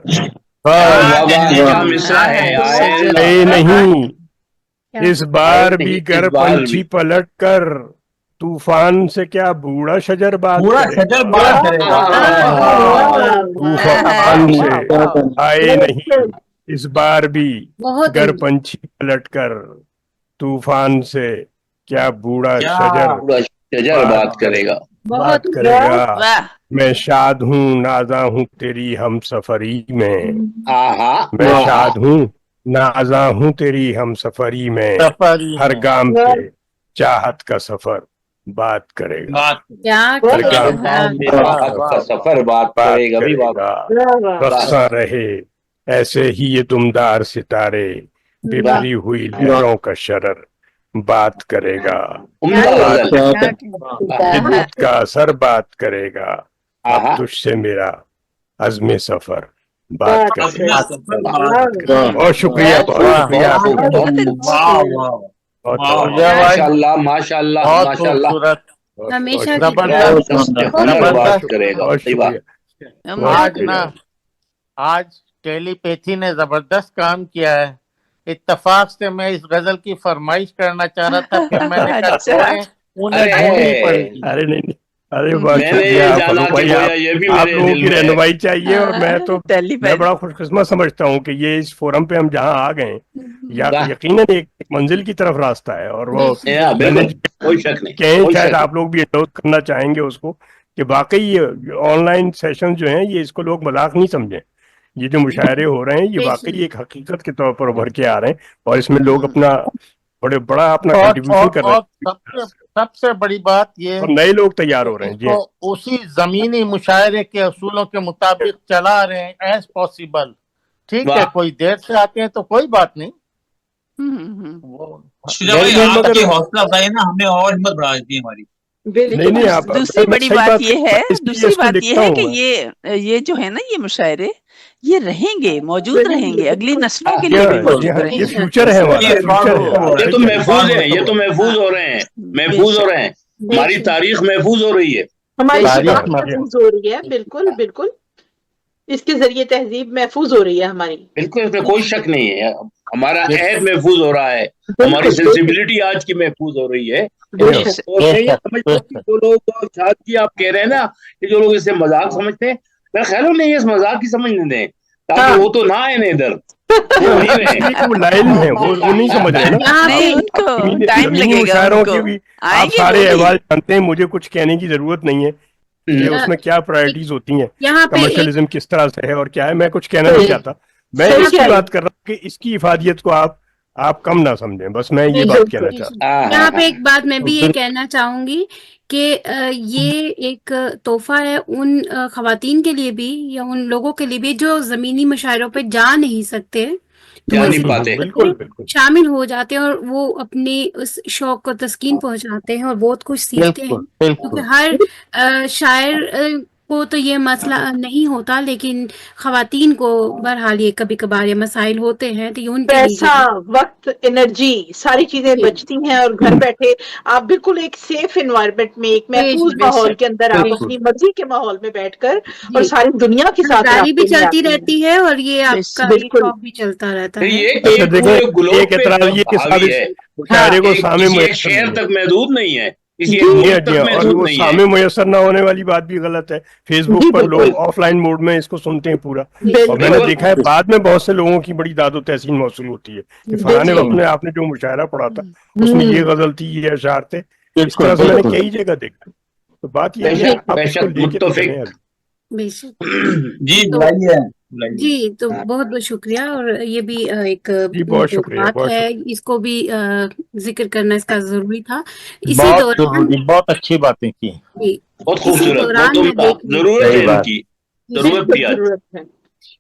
आए नहीं इस बार भी गर पंछी पलट कर, तूफान से क्या बूढ़ा शजर बात करेगा। तूफान से आए नहीं इस बार भी गर पंछी पलट कर, तूफान से क्या बूढ़ा शजर बात करेगा। मैं शाद हूँ नाजा हूँ तेरी हम सफरी में, मैं शाद हूँ नाजा हूँ तेरी हम सफरी में, हर गाम पे चाहत का सफर बात करेगा। सफर बात करेगा। रक्सा रहे ऐसे ही ये दुमदार सितारे, बिखरी हुई लहरों का शरर बात करेगा। शिद्दत का असर बात करेगा। अब तुझसे मेरा अज़्म सफर बात करें। बहुत बहुत शुक्रिया, बहुत शुक्रिया माशाल्लाह माशाल्लाह माशाल्लाह, खूबसूरत, हमेशा की जबरदस्त, धन्यवाद करेगा। बहुत सही बात। शुक्रिया। आज ना, आज टेलीपैथी ने जबरदस्त काम किया है। इत्तेफाक से मैं इस गजल की फरमाइश करना चाह रहा था, फिर मैंने कहा छोड़ें, उन्हें ढूंढनी पड़ेगी। अरे नहीं, अरे बहुत मैंने शुक्रिया ये आप जाना फारूक भाई, कि गोया ये भी आप मेरे लोगों दिल की में है। रहनुमाई चाहिए। और मैं टेलीपैथ बड़ा खुशकिस्मत समझता हूँ कि ये इस फोरम पे हम जहाँ आ गए, वाह। यकीनन एक मंजिल की तरफ रास्ता है। और वो या, मैंने बिल्कुल कोई शक नहीं, कहें, कोई शायद शक आप लोग भी एंडोर्स करना चाहेंगे उसको, कि वाकई ये ऑनलाइन सेशन जो हैं, ये इसको लोग मजाक नहीं समझें। ये जो मुशायरे हो रहे हैं, ये वाकई एक हकीकत के तौर पर उभर के आ रहे हैं, और इसमें लोग अपना बड़ा अपना कंट्रीब्यूशन कर रहे हैं। सबसे बड़ी बात ये, और नए लोग तैयार हो रहे हैं जी। इसको उसी जमीनी मुशायरे के असूलों के मुताबिक चला रहे हैं एज पॉसिबल। ठीक है, कोई देर से आते हैं तो कोई बात नहीं। शुजा भाई, आपकी हौसला अफजाई ना हमें और हिम्मत बढ़ा देती है हमारी। नहीं, आप दूसरी बड़ी बात ये है, दूसरी बात ये है कि ये जो है ना, ये मुशायरे ये रहेंगे, मौजूद रहेंगे, अगली नस्लों के लिए भी मौजूद रहेंगे। ये फ्यूचर है, ये तो महफूज है, ये तो महफूज हो रहे हैं, महफूज हो रहे हैं। हमारी तारीख महफूज हो रही है, हमारी तारीख महफूज हो रही है। बिल्कुल बिल्कुल, इसके जरिए तहजीब महफूज हो रही है हमारी। बिल्कुल, इसमें कोई शक नहीं है। हमारा अहद महफूज हो रहा है, हमारी सेंसिबिलिटी आज की महफूज हो रही है। और मैं ये समझता हूँ कि जो लोग शायद की आप कह रहे हैं ना, कि जो लोग इसे मजाक समझते हैं, मेरा ख्याल है नहीं, इस मजाक की समझने दें, ताकि वो तो ना आए ना इधर। वो लाइन है, वो नहीं समझ रहे ना। टाइम लगेगा मुशायरों की भी आप सारे अहवाल जानते हैं, मुझे कुछ कहने की जरूरत नहीं है कि उसमें क्या प्रायोरिटीज होती हैं, कमर्शियलिज्म किस तरह से है और क्या है। मैं कुछ कहना नहीं चाहता, मैं इसकी बात कर रहा हूँ कि इसकी इफादियत को आप कम ना समझें, बस मैं ये बात कहना चाहता हूँ। यहाँ पे एक बात मैं भी ये कहना चाहूंगी कि ये एक तोहफा है उन खवातीन के लिए भी, या उन लोगों के लिए भी जो जमीनी मुशायरों पे जा नहीं सकते, तो शामिल हो जाते हैं और वो अपनी उस शौक को तस्कीन पहुंचाते हैं और बहुत कुछ सीखते हैं। क्योंकि हर शायर को तो ये मसला नहीं होता, लेकिन खवातीन को बहरहाल ये कभी कभार ये मसाइल होते हैं, तो ये उनके पैसा, वक्त, एनर्जी, सारी चीजें बचती हैं, और घर बैठे आप बिल्कुल एक सेफ एनवायरनमेंट में, एक महफूज माहौल के अंदर आप अपनी मर्जी के माहौल में बैठकर और सारी दुनिया के साथ गाड़ी भी चलती रहती है और ये आपका शौक भी चलता रहता है। ये शहर तक महदूद नहीं है, और वो सामने मुयसर ना होने वाली बात भी गलत है। फेसबुक पर लोग ऑफलाइन मोड में इसको सुनते हैं पूरा, और मैंने देखा है बाद में बहुत से लोगों की बड़ी दादो तहसीन मौसूल होती है कि फलाने वक्त में आपने जो मुशायरा पढ़ा था उसमें ये गजल थी, ये अशार थे। इस तरह से मैंने कई जगह देखा। तो बात ये है जी, तो बहुत बहुत शुक्रिया। और ये भी एक बहुत शुक्रिया बात है, इसको भी जिक्र करना इसका जरूरी था। इसी बहुत अच्छी बातें की, बहुत खूबसूरत, जरूरत है।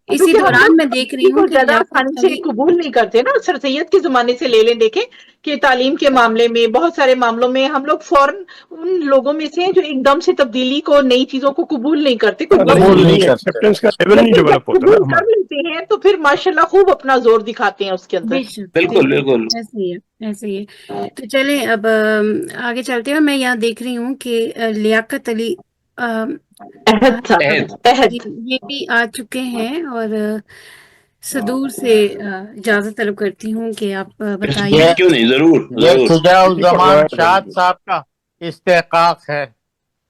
इसी दौरान मैं देख रही हूँ ज्यादा आसानी से कबूल नहीं करते ना। सर सैयद के जमाने से ले लें, देखें कि तालीम के मामले में, बहुत सारे मामलों में हम लोग फौरन उन लोगों में से हैं जो एकदम से तब्दीली को, नई चीजों को कबूल नहीं करते, कबूल कर लेते हैं, तो फिर माशाल्लाह खूब अपना जोर दिखाते हैं उसके अंदर। बिल्कुल बिल्कुल ऐसे ही है। तो चलें अब आगे चलते हैं। मैं यहाँ देख रही हूँ कि लियाकत अली ये भी आ चुके हैं, और सदूर से इजाजत तलब करती हूँ कि आप बताइए। क्यों नहीं, जरूर खुदाउज़्ज़मान शाद साहब का इस्तेकाक है।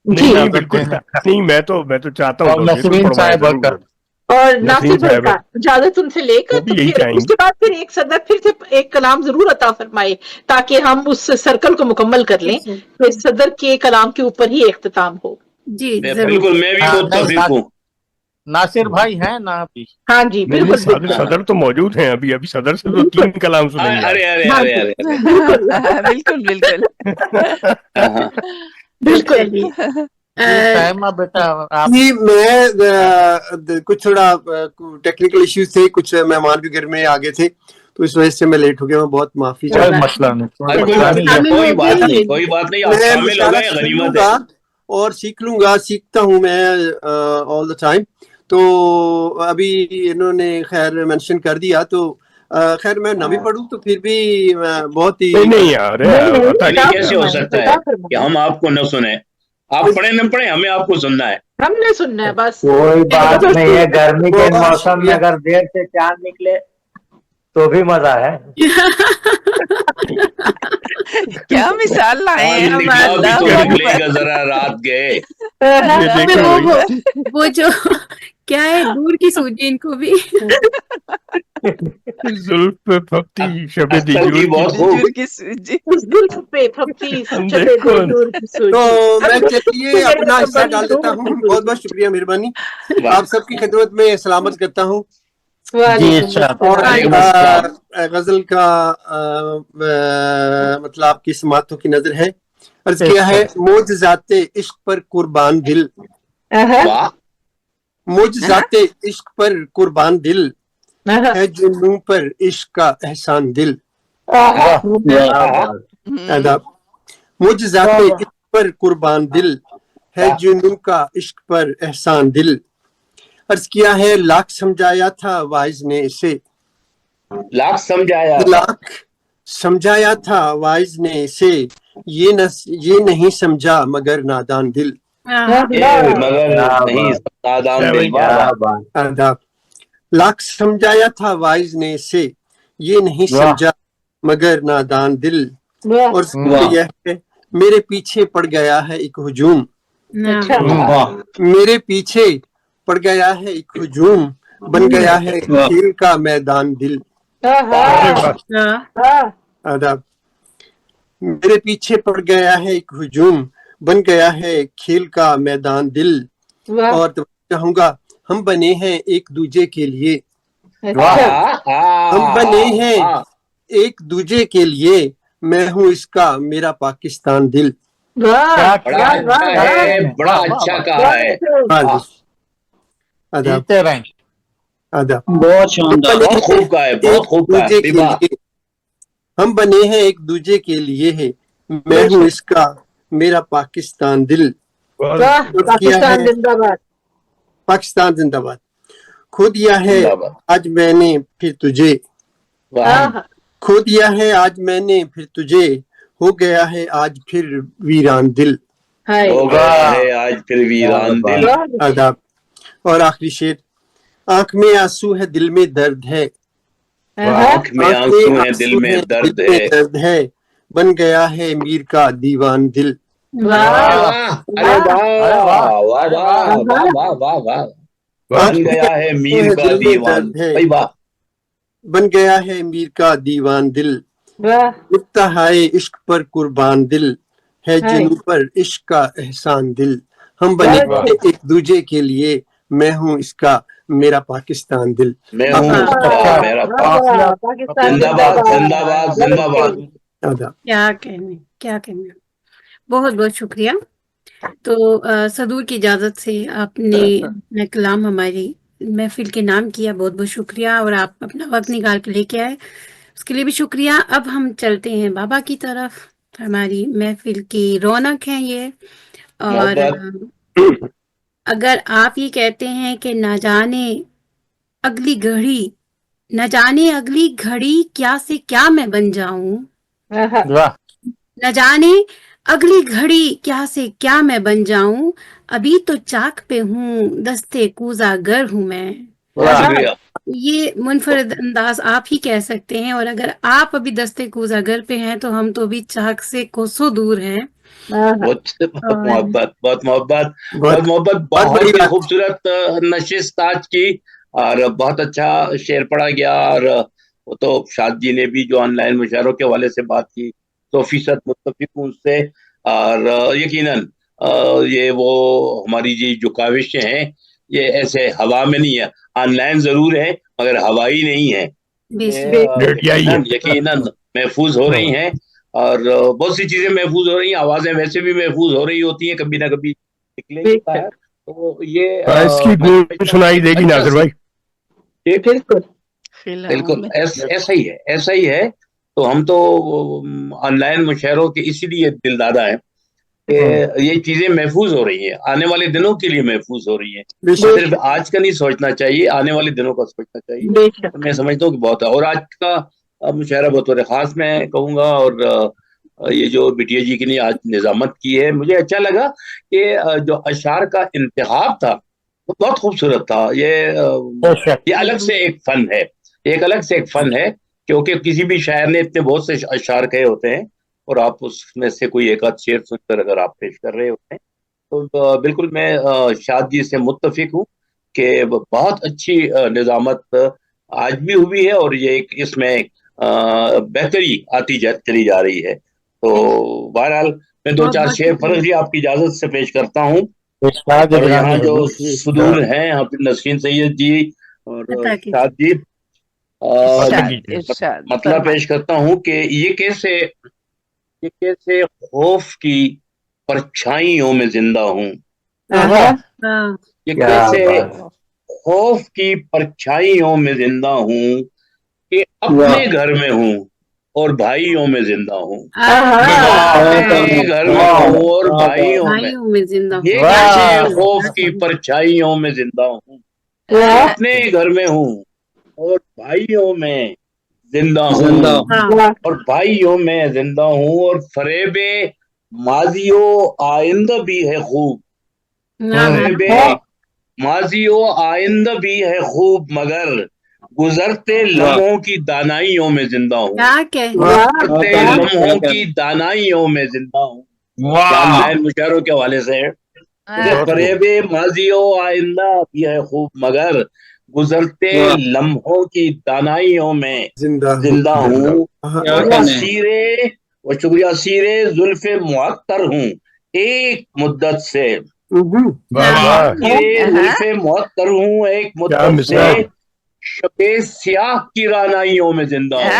नहीं बिल्कुल नहीं, मैं तो चाहता हूँ नसरीन साहब और नासिर भाई का इजाजत उनसे लेकर, तो फिर उसके बाद फिर एक सदर फिर से एक कलाम जरूर अता फरमाए, ताकि हम उस सर्कल को मुकम्मल कर लें। तो सदर के कलाम के ऊपर ही इख्तिताम हो। जी बिल्कुल, मैं भी मुत्तफिक हूँ। नासिर भाई हैं ना अभी? हाँ जी बिल्कुल, सदर तो मौजूद हैं अभी सदर से तो 3 कलाम सुनेंगे। अरे बिल्कुल बिल्कुल बिल्कुल। बेटा जी, मैं कुछ थोड़ा टेक्निकल इश्यूज थे, कुछ मेहमान भी घर में आ गए थे, तो इस वजह से मैं लेट हो गया। मैं बहुत माफी चाहता हूँ। मसला नहीं, कोई बात नहीं, आप शामिल हो गए, गनीमत है। और सीख लूंगा, सीखता हूँ मैं ऑल द टाइम। تو ابھی انہوں نے خیر مینشن کر دیا, تو خیر میں نہ بھی پڑھوں تو پھر بھی بہت ہی نہیں یار, کیسے ہو سکتا ہے کہ ہم آپ کو نہ سنیں؟ آپ پڑھیں نہ پڑھیں, ہمیں آپ کو سننا ہے. ہم نے سننا ہے بس. کوئی بات نہیں ہے, گرمی کے موسم میں اگر دیر سے چاند نکلے تو بھی مزہ ہے. کیا مثال لائے ہیں ہم, نکلا بھی تو اللہ نکلے اکبر. گا, ذرا رات گئے. وہ جو کیا ہے دور کی سوچی ان کو بھی. زلف پہ پھپتی شب اختر کی بہت خوب. دیجور کی سوجی. زلف پہ پھپتی شب دور کی سوجی. تو میں چلیے اپنا حصہ ڈال دیتا ہوں. بہت بہت شکریہ, مہربانی. آپ سب کی خدمت میں سلامت کرتا ہوں. اور غزل کا مطلب آپ کی سماعتوں کی نظر ہے. عرض کیا ہے, معجزات عشق پر قربان دل, معجزات عشق پر قربان دل ہے جنوں پر عشق کا احسان دل. آداب. معجزات عشق پر قربان دل ہے جنوں کا عشق پر احسان دل. عرض کیا ہے لاکھ سمجھایا تھا واعظ نے اسے, لاکھ سمجھایا تھا واعظ نے اسے, یہ نہیں سمجھا مگر نادان دل. لاکھ سمجھایا تھا واعظ نے اسے, یہ نہیں سمجھا مگر نادان دل. اور یہ ہے میرے پیچھے پڑ گیا ہے ایک ہجوم, میرے پیچھے پڑ گیا ہے ایک ہجوم, بن گیا ہے کھیل کا میدان دل. آداب. میرے پیچھے پڑ گیا ہے ایک ہجوم, بن گیا ہے کھیل کا میدان دل. اور کہوں گا ہم بنے ہیں ایک دوجے کے لیے, ہم بنے ہیں ایک دوجے کے لیے, میں ہوں اس کا میرا پاکستان دل. بڑا اچھا کہا ہے. بہت شاندار, بہت خوب کہا ہے, بہت خوب کہا ہے. ہم بنے ہیں ایک دوجے کے لیے ہے, میں ہوں اس کا میرا پاکستان دل. پاکستان زندہ باد, پاکستان زندہ باد. کھو دیا ہے آج میں نے پھر تجھے, کھو دیا ہے آج میں نے پھر تجھے, ہو گیا ہے آج پھر ویران دل. ہو گیا ہے آج پھر ویران دل. آداب. اور آخری شعر. آنکھ میں آنسو ہے دل میں درد ہے, آنکھ میں آنسو ہے دل میں درد ہے, بن گیا ہے میر کا دیوان دل. بن گیا ہے میر کا دیوان, بن گیا ہے میر کا دیوان دل. ابتہائے عشق پر قربان دل ہے جنوں پر عشق کا احسان دل. ہم بنے ایک دوجے کے لیے, میں ہوں اس کا میرا پاکستان دل. میں ہوں میرا پاکستان. زندہ باد, زندہ باد, زندہ باد. کیا کہنے. بہت بہت شکریہ. تو صدور کی اجازت سے آپ نے کلام ہماری محفل کے نام کیا, بہت بہت شکریہ. اور آپ اپنا وقت نکال کے لے کے آئے, اس کے لیے بھی شکریہ. اب ہم چلتے ہیں بابا کی طرف. ہماری محفل کی رونق ہے یہ. اور اگر آپ یہ کہتے ہیں کہ نہ جانے اگلی گھڑی کیا سے کیا میں بن جاؤں, نہ جانے اگلی گھڑی کیا سے کیا میں بن جاؤں, ابھی تو چاک پہ ہوں دستے کوزہ گر ہوں میں. یہ منفرد انداز آپ ہی کہہ سکتے ہیں, اور اگر آپ ابھی دستے کوزہ گر پہ ہیں تو ہم تو بھی چاک سے کوسوں دور ہیں. بہت محبت, بہت محبت, بہت محبت. بہت ہی خوبصورت نشست آج کی, اور بہت اچھا شعر پڑھا گیا. اور وہ تو شاد جی نے بھی جو آن لائن مشاعروں کے حوالے سے بات کی 100% متفق ہوں اس سے. اور یقیناً یہ وہ ہماری جو کاوشیں ہیں یہ ایسے ہوا میں نہیں ہے, آن لائن ضرور ہے مگر ہوائی نہیں ہے, یقیناً محفوظ ہو رہی ہیں. اور بہت سی چیزیں محفوظ ہو رہی ہیں, آوازیں ویسے بھی محفوظ ہو رہی ہوتی ہیں, کبھی نہ کبھی نکلے گا. تو یہ اس کی گونج سنائی دے گی ناصر بھائی. بالکل ایسا ہی ہے, ایسا ہی ہے. تو ہم تو آن لائن مشاعروں کے اسی لیے دل دادا ہیں یہ چیزیں محفوظ ہو رہی ہیں، آنے والے دنوں کے لیے محفوظ ہو رہی ہیں، صرف آج کا نہیں سوچنا چاہیے، آنے والے دنوں کا سوچنا چاہیے۔ میں سمجھتا ہوں کہ بہت ہے، اور آج کا مشاعرہ بطور خاص میں کہوں گا، اور یہ جو بٹیا جی کی نے آج نظامت کی ہے، مجھے اچھا لگا کہ جو اشعار کا انتخاب تھا وہ بہت خوبصورت تھا۔ یہ الگ سے ایک فن ہے، ایک الگ سے ایک فن ہے، کیونکہ کسی بھی شاعر نے اتنے بہت سے اشعار کہے ہوتے ہیں، اور آپ اس میں سے کوئی ایک آدھ شعر سن کر اگر آپ پیش کر رہے ہوتے ہیں تو بالکل میں شاد جی سے متفق ہوں کہ بہت اچھی نظامت آج بھی ہوئی ہے، اور یہ اس میں بہتری آتی چلی جا رہی ہے۔ تو بہرحال میں دو چار شعر فرق جی آپ کی اجازت سے پیش کرتا ہوں، اور یہاں جو صدور ہیں حافظ نسرین سید جی اور شاد جی، مطلب پیش کرتا ہوں کہ یہ کیسے خوف کی پرچھائیوں میں زندہ ہوں، یہ کیسے خوف کی پرچھائیوں میں زندہ ہوں، کہ اپنے گھر میں ہوں اور بھائیوں میں زندہ ہوں، اپنے گھر میں ہوں اور بھائیوں میں زندہ ہوں، یہ کیسے خوف کی پرچھائیوں میں زندہ ہوں، اپنے گھر میں ہوں اور بھائیوں میں زندہ ہوں، اور بھائیوں میں زندہ ہوں، اور فریب ماضی و آئندہ بھی ہے خوب، فریب ماضی و آئندہ بھی ہے خوب، مگر گزرتے لمحوں کی دانائیوں میں زندہ ہوں، گزرتے لمحوں کی دانائیوں میں زندہ ہوں۔ مشاعروں کے حوالے سے فریب ماضی و آئندہ بھی ہے خوب، مگر گزرتے لمحوں کی دانائیوں میں زندہ ہوں، اور شکریہ اسیر زلف معطر ہوں ایک مدت سے، زلف معطر ہوں ایک مدت سے، شب سیاہ کی رانائیوں میں زندہ ہوں،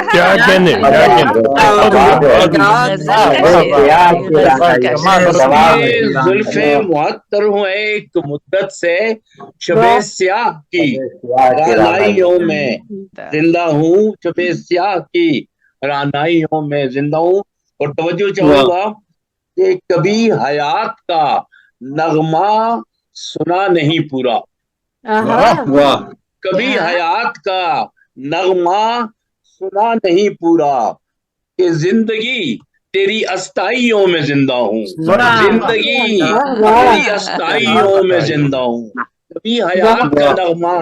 زلف معطر ہوں ایک مدت سے، شب سیاہ کی رانائیوں میں زندہ ہوں، شب سیاہ کی رانائیوں میں زندہ ہوں۔ اور توجہ چاہوں گا کہ کبھی حیات کا نغمہ سنا نہیں پورا، کبھی حیات کا نغمہ سنا نہیں پورا، کہ زندگی تیری استائیوں میں زندہ ہوں، زندگی تیری استائیوں میں زندہ ہوں، کبھی حیات کا نغمہ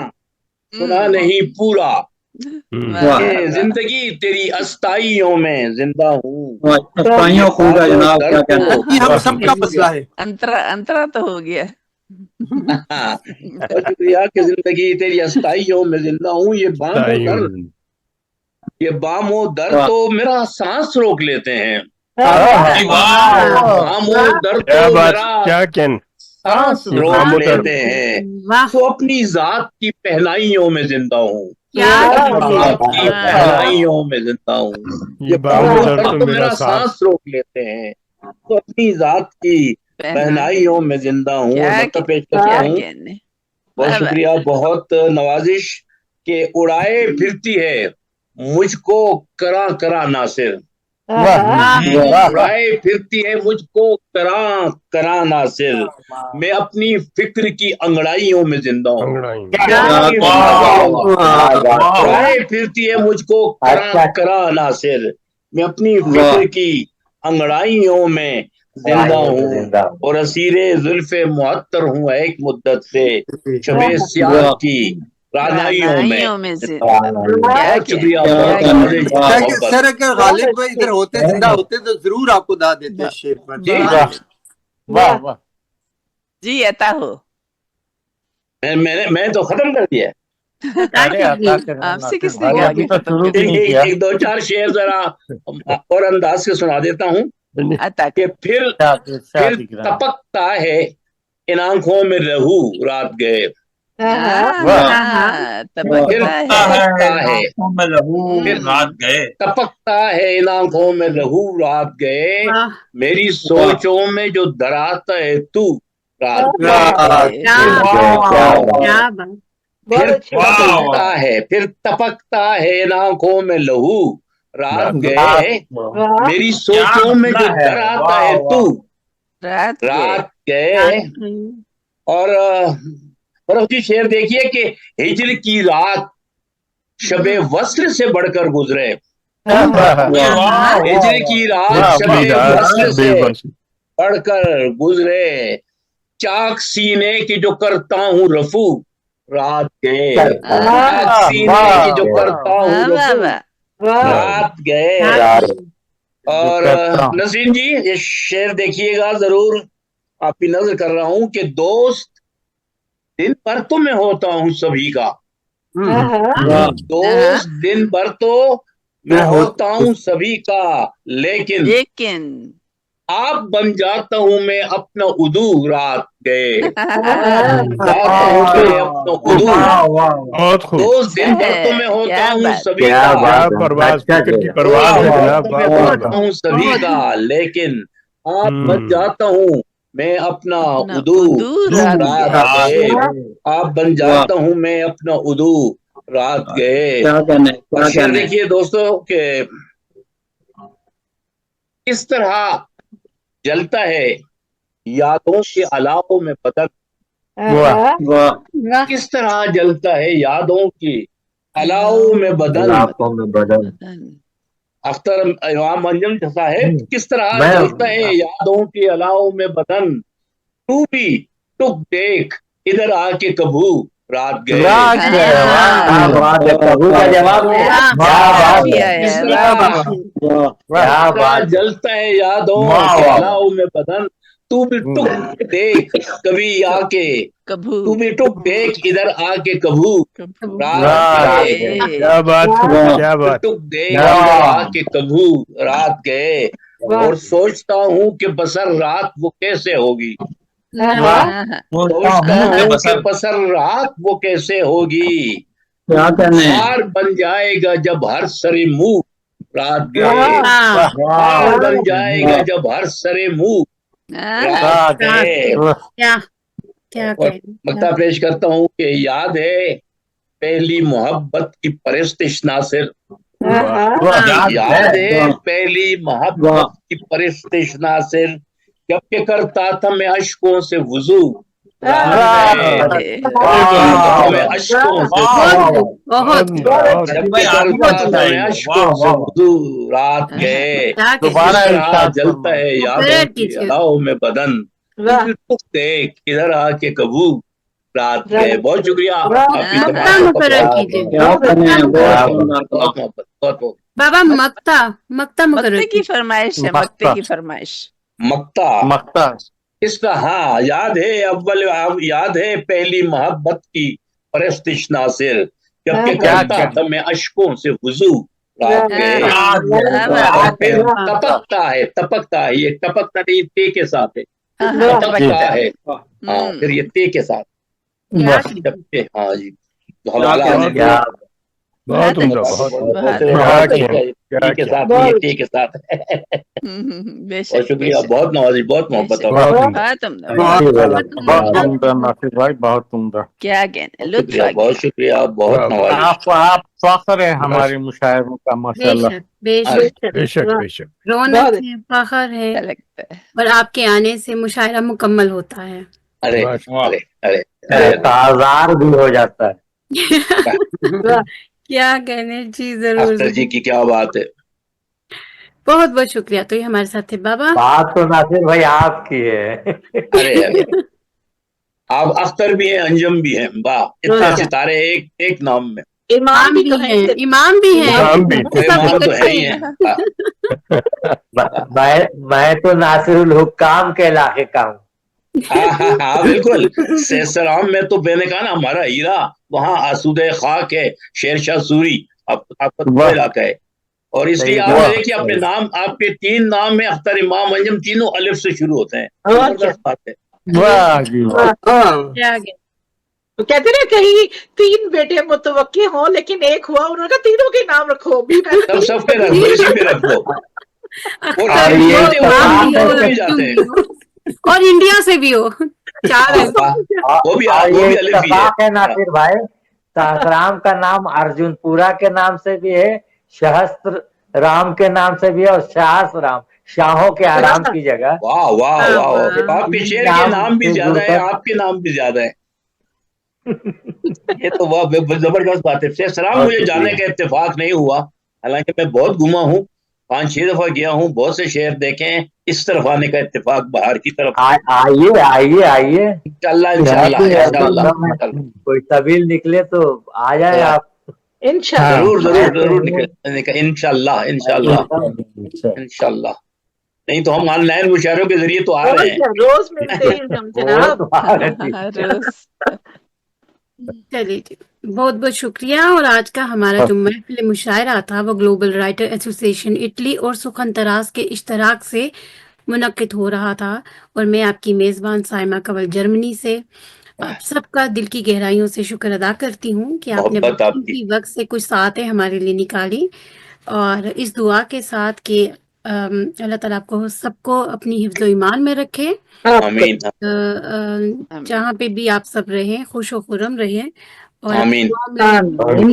سنا نہیں پورا، کہ زندگی تیری استائیوں میں زندہ ہوں۔ ہم سب کا مسئلہ ہے، انترا تو ہو گیا۔ بہت شکریہ کہ زندگی تیری استائیوں میں زندہ ہوں، یہ بام و در تو میرا سانس روک لیتے ہیں، بام و در تو میرا سانس روک لیتے ہیں، تو اپنی ذات کی پہنائیوں میں زندہ ہوں، ذات کی پہنائیوں میں زندہ ہوں، یہ بام و در تو میرا سانس روک لیتے ہیں، تو اپنی ذات کی پہنائیوں میں زندہ ہوں۔ مطلب پیش کرتا ہوں، بہت شکریہ، بہت نوازش کہ اڑائے پھرتی ہے مجھ کو کراں کراں ناصر، اڑائے پھرتی ہے مجھ کو کراں کراں ناصر، میں اپنی فکر کی انگڑائیوں میں زندہ ہوں، اڑائے پھرتی ہے مجھ کو کراں کراں ناصر، میں اپنی فکر کی انگڑائیوں میں زندہ ہوں، اور اسیر زلف معطر ہوں ایک مدت سے، شب سیاہ کی رانائیوں میں۔ بہت شکریہ، سر اگر غالب بھائی ادھر ہوتے زندہ ہوتے تو ضرور آپ کو دا دیتے شیخ پر۔ جی عطا ہو، میں تو ختم کر دیا، آپ سے کس نے کہا؟ ایک دو چار شعر ذرا اور انداز سے سنا دیتا ہوں کہ پھر تپکتا ہے ان آنکھوں میں لہو رات گئے، تپکتا ہے ان آنکھوں میں لہو رات گئے، میری سوچوں میں جو دراتا ہے تو رات گئے، پھر تپکتا ہے ان آنکھوں میں لہو رات گئے، میری سوچوں میں جو دراتا ہے تو रात गए। और फरोख जी शेर देखिए कि हिजर की रात शबे वस्र से बढ़कर गुजरे। हिजर की रात शबे वस्र से बढ़कर गुजरे, चाक सीने की जो करता हूँ रफू रात गए। चाक सीने की जो करता हूँ रफू रात गए। और नसीम जी ये शेर देखिएगा जरूर, आपकी नजर कर रहा हूं कि दोस्त दिन भर तो मैं होता हूँ सभी का, दोस्त दिन भर तो मैं होता हूँ सभी का, लेकिन आप बन जाता हूँ मैं अपना उदू रात गए। जाता हूँ मैं अपना उदू, दोस्त दिन भर तो मैं होता हूँ सभी का, होता हूँ सभी का, लेकिन आप बन जाता हूँ मैं अपना उदू रात गए। आप बन जाता हूँ मैं अपना उदू रात गए। शेर देखिए दोस्तों के किस तरह जलता है यादों के अलापों में बदन, किस तरह जलता है यादों की अलाओं में बदन। अख्तर इमाम अंजम साहब किस तरह जलता है यादों की अलाओं में बदन, तू भी टुक देख इधर आके कबू रात गए। जलता है यादों के अलाओं में बदन, तू भी टुक देख कभी आके, तू भी टुक देख इधर आके कबू रात गए। क्या बात टुक देख इधर आके कबू रात गए। और सोचता हूँ कि बसर रात वो कैसे होगी, सोचता हूँ कि बसर रात वो कैसे होगी, हार बन जाएगा जब हर सरे मुंह रात गए। हार बन जाएगा जब हर सरे मुंह रात गए। मक्ता पेश करता हूँ कि याद है पहली मोहब्बत की परिस्तिश नासिर, याद है पहली मोहब्बत की परिस्तिश नासिर, जब के करता था मैं अश्कों से वुजू रात गए। मैं अश्कों से जब के करता था मैं अश्कों से वुजू रात गए। दोबारा जलता है यादों की अलाओं में बदन, तू देख इधर आके कबू रात गए। बहुत शुक्रिया बाबा। मक्ता की फरमाइश है, मक्ते की फरमाइश। मक्ता इस हाँ याद है अव्वल, याद है पहली मोहब्बत की परस्तिश नासिर, जबकि करता था मैं अश्कों से वुजू रात गए। तपकता है ये टपकता नहीं, ते के साथ है, टपकता है। हाँ फिर ये ते के साथ, हाँ जी बहुत उम्दा, के साथ के साथ। बहुत शुक्रिया, बहुत नवाजी, बहुत मोहब्बत। भाई बहुत उम्दा, क्या कहना, बहुत शुक्रिया, बहुत नवाजी। आप फख्र है हमारी मुशायरों का माशाल्लाह। बेशक रौनक है, फख्र है, और आपके आने से मुशायरा मुकम्मल होता है। अरे अरे अरे ताज़ार भी हो जाता है। क्या कहने जी, जरूर जी की क्या बात है। बहुत बहुत शुक्रिया। तो ये हमारे साथ थे बाबा। बात तो नासिर भाई आपकी है। अरे आप अख्तर भी हैं, अंजम भी हैं, वाह इतने सितारे एक नाम में। इमाम भी है, इमाम भी है, इमाम तो है ही है। मैं तो नासिरुल हुक्काम के इलाके का हूँ। हाँ बिल्कुल, सलाम में तो मैंने कहा ना हमारा हीरा वहाँ आसूदे खाक है, शेरशाह सूरी आपका इलाका है। और इसलिए आपने देखिए अपने नाम, आपके 3 नाम में अख्तर, इमाम, अंजम, तीनों अलिफ से शुरू होते हैं। जबरदस्त बात है। तो कहते ना कहीं 3 बेटे मुतवक्के हों लेकिन एक हुआ, उन्होंने कहा तीनों के नाम रखो भी, सबके रख दो, इसी पे रख दो। और इंडिया से भी हो, 4 है। वो भी अलिफ ही है। नासिर भाई, सहस्राम का नाम अर्जुनपुरा के नाम से भी है, सहस्त्र राम के नाम से भी है, और सहस्र राम शाहों के आराम की जगह। वाह वाह वाह, आपके शेर के नाम भी ज्यादा है, आपके नाम भी ज्यादा है। ये तो वाह जबरदस्त बात है। शेख सलाम, मुझे जाने का इत्तेफाक नहीं हुआ, हालांकि मैं बहुत घूमा हूँ, 5-6 दफा गया हूँ, बहुत से शहर देखे हैं। इस तरफ आने का इत्तेफाक बाहर की तरफ आइए आइए आइए, इंशाल्लाह कोई तबील निकले तो आ जाए आप। जरूर जरूर जरूर निकल, इंशाल्लाह इंशाल्लाह इंशाल्लाह। नहीं तो हम ऑनलाइन मुशायरों के जरिए तो आ रहे हैं, रोज मिलते हैं जनाब। चलिए जी, बहुत बहुत शुक्रिया। और आज का हमारा जो महफिल मुशायरा था वो ग्लोबल राइटर एसोसिएशन इटली और सुखन तराज के इश्तराक से मुनक्किद हो रहा था, और मैं आपकी मेज़बान साइमा कंवल जर्मनी से आप सबका दिल की गहराइयों से शुक्र अदा करती हूँ कि आपने कीमती वक्त से कुछ साथें हमारे लिए निकाली, और इस दुआ के साथ कि अल्लाह ताला आपको सबको अपनी हिफ्ज़ व ईमान में रखे, आमीन। जहाँ पे भी आप सब रहें खुश व खुर्रम रहें, और आमीन।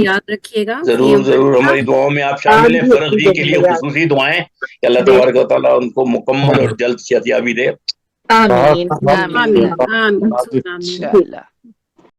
याद रखिएगा जरूर जरूर, हमारी दुआओं में आप शामिल हैं। फर्ज दी के लिए खुसूसी दुआएं कि अल्लाह तबारक व तआला उनको मुकम्मल और जल्द सेहतयाबी दे। आमीन आमीन आमीन।